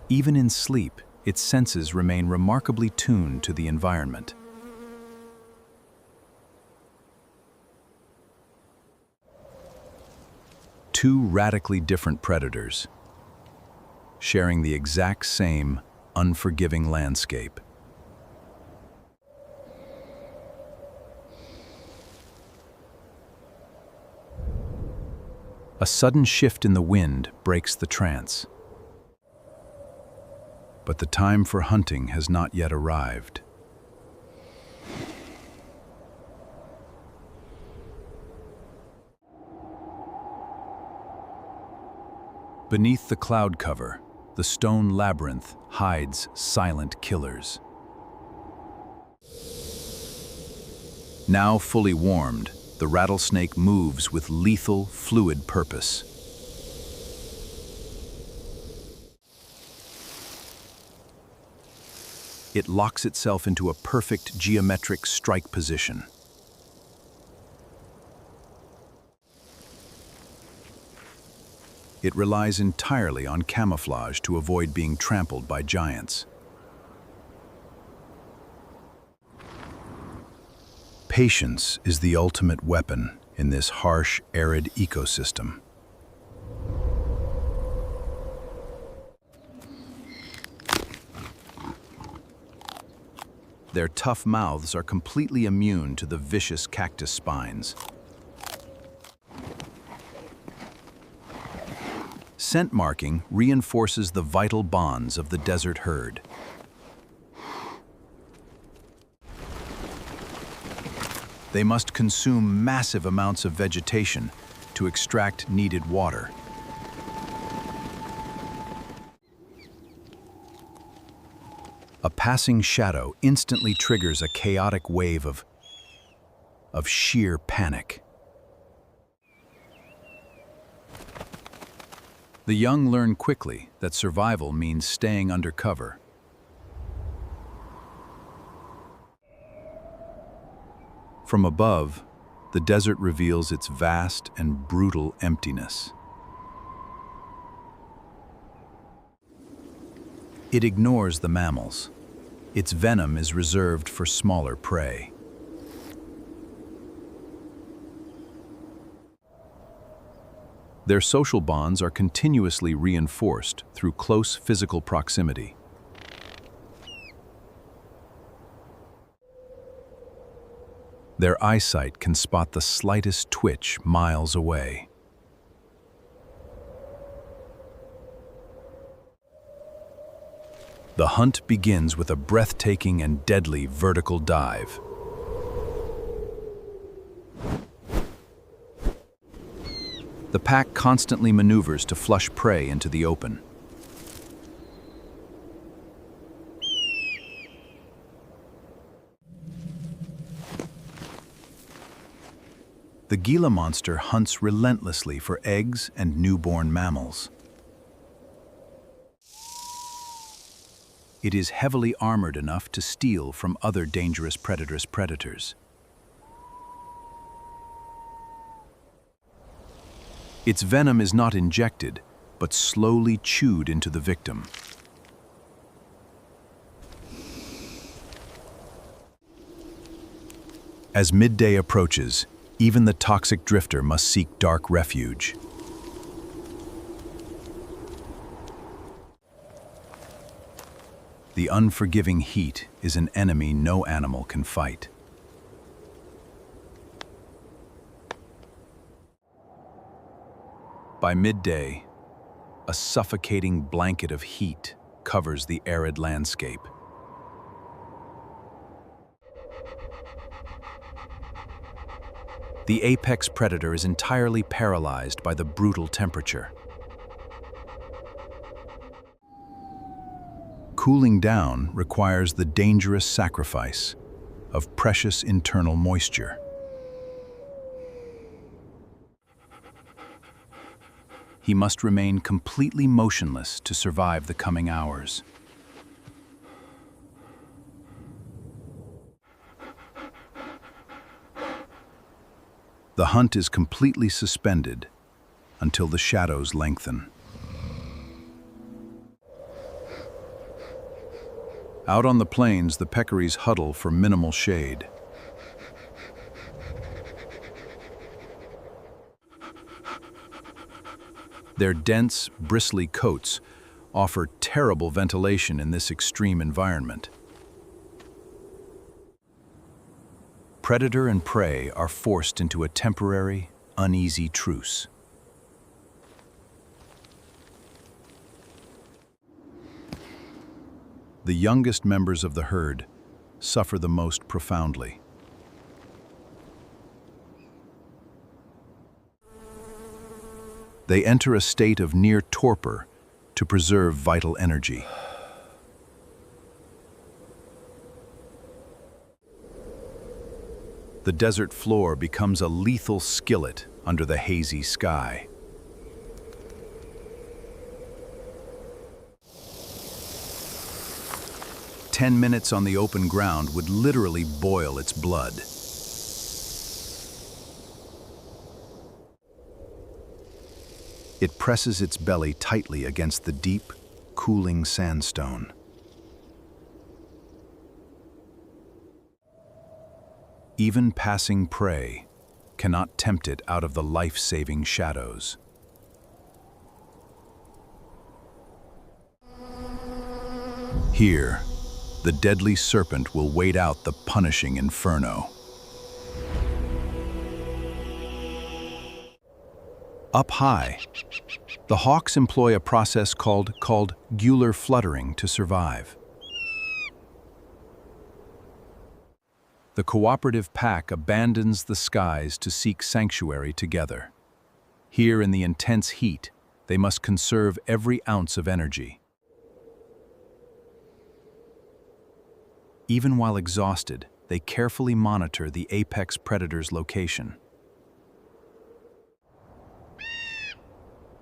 Even in sleep, its senses remain remarkably tuned to the environment. Two radically different predators, sharing the exact same unforgiving landscape. A sudden shift in the wind breaks the trance. But the time for hunting has not yet arrived. Beneath the cloud cover, the stone labyrinth hides silent killers. Now fully warmed, the rattlesnake moves with lethal, fluid purpose. It locks itself into a perfect geometric strike position. It relies entirely on camouflage to avoid being trampled by giants. Patience is the ultimate weapon in this harsh, arid ecosystem. Their tough mouths are completely immune to the vicious cactus spines. Scent marking reinforces the vital bonds of the desert herd. They must consume massive amounts of vegetation to extract needed water. A passing shadow instantly triggers a chaotic wave of sheer panic. The young learn quickly that survival means staying under cover. From above, the desert reveals its vast and brutal emptiness. It ignores the mammals. Its venom is reserved for smaller prey. Their social bonds are continuously reinforced through close physical proximity. Their eyesight can spot the slightest twitch miles away. The hunt begins with a breathtaking and deadly vertical dive. The pack constantly maneuvers to flush prey into the open. The Gila monster hunts relentlessly for eggs and newborn mammals. It is heavily armored enough to steal from other dangerous predators. Its venom is not injected, but slowly chewed into the victim. As midday approaches, even the toxic drifter must seek dark refuge. The unforgiving heat is an enemy no animal can fight. By midday, a suffocating blanket of heat covers the arid landscape. The apex predator is entirely paralyzed by the brutal temperature. Cooling down requires the dangerous sacrifice of precious internal moisture. He must remain completely motionless to survive the coming hours. The hunt is completely suspended until the shadows lengthen. Out on the plains, the peccaries huddle for minimal shade. Their dense, bristly coats offer terrible ventilation in this extreme environment. Predator and prey are forced into a temporary, uneasy truce. The youngest members of the herd suffer the most profoundly. They enter a state of near torpor to preserve vital energy. The desert floor becomes a lethal skillet under the hazy sky. "10 minutes on the open ground would literally boil its blood. It presses its belly tightly against the deep, cooling sandstone. Even passing prey cannot tempt it out of the life-saving shadows. Here, the deadly serpent will wait out the punishing inferno. Up high, the hawks employ a process called gular fluttering to survive. The cooperative pack abandons the skies to seek sanctuary together. Here in the intense heat, they must conserve every ounce of energy. Even while exhausted, they carefully monitor the apex predator's location.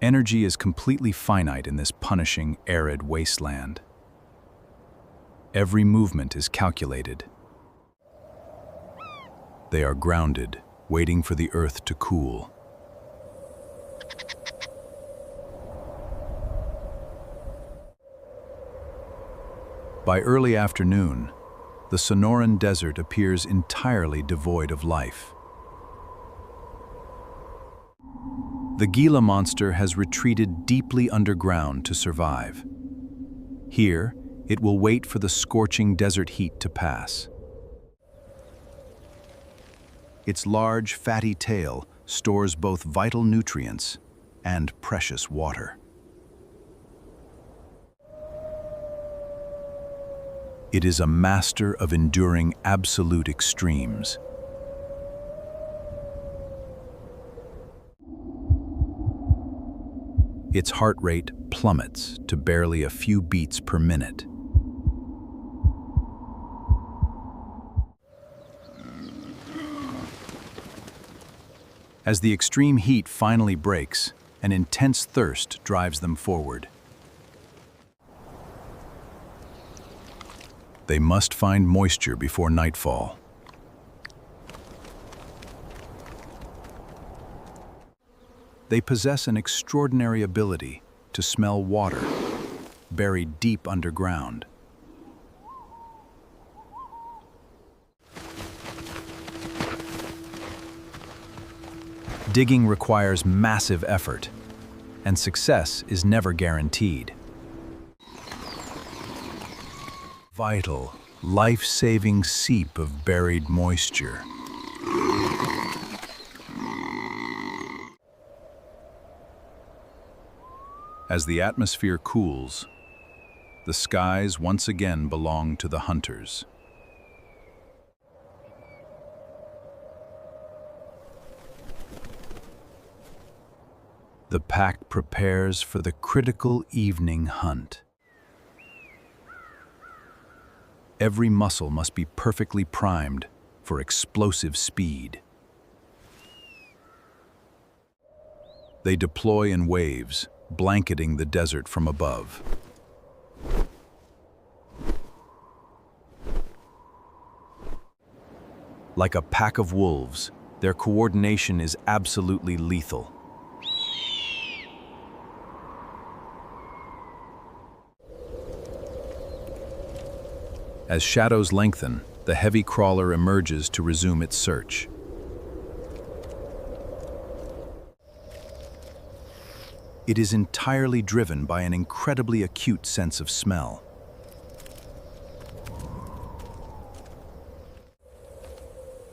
Energy is completely finite in this punishing, arid wasteland. Every movement is calculated. They are grounded, waiting for the earth to cool. By early afternoon, the Sonoran Desert appears entirely devoid of life. The Gila monster has retreated deeply underground to survive. Here, it will wait for the scorching desert heat to pass. Its large, fatty tail stores both vital nutrients and precious water. It is a master of enduring absolute extremes. Its heart rate plummets to barely a few beats per minute. As the extreme heat finally breaks, an intense thirst drives them forward. They must find moisture before nightfall. They possess an extraordinary ability to smell water, buried deep underground. Digging requires massive effort, and success is never guaranteed. Vital, life-saving seep of buried moisture. As the atmosphere cools, the skies once again belong to the hunters. The pack prepares for the critical evening hunt. Every muscle must be perfectly primed for explosive speed. They deploy in waves, blanketing the desert from above. Like a pack of wolves, their coordination is absolutely lethal. As shadows lengthen, the heavy crawler emerges to resume its search. It is entirely driven by an incredibly acute sense of smell.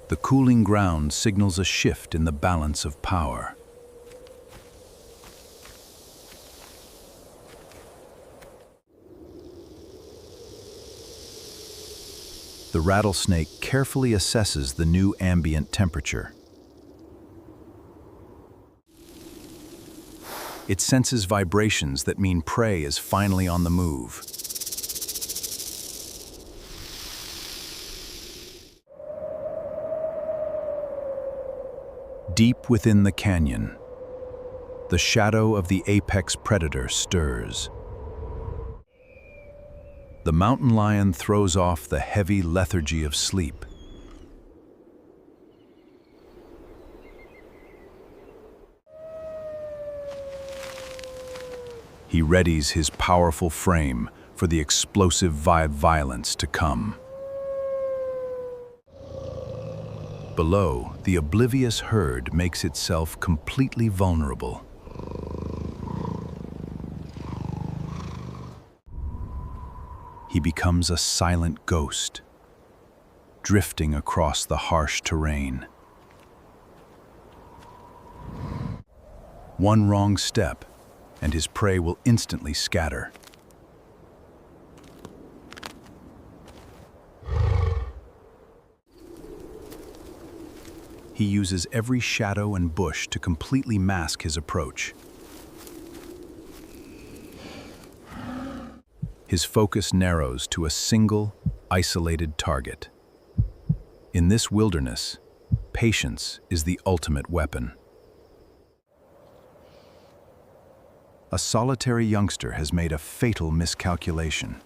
The cooling ground signals a shift in the balance of power. The rattlesnake carefully assesses the new ambient temperature. It senses vibrations that mean prey is finally on the move. Deep within the canyon, the shadow of the apex predator stirs. The mountain lion throws off the heavy lethargy of sleep. He readies his powerful frame for the explosive violence to come. Below, the oblivious herd makes itself completely vulnerable. He becomes a silent ghost, drifting across the harsh terrain. One wrong step, and his prey will instantly scatter. He uses every shadow and bush to completely mask his approach. His focus narrows to a single, isolated target. In this wilderness, patience is the ultimate weapon. A solitary youngster has made a fatal miscalculation.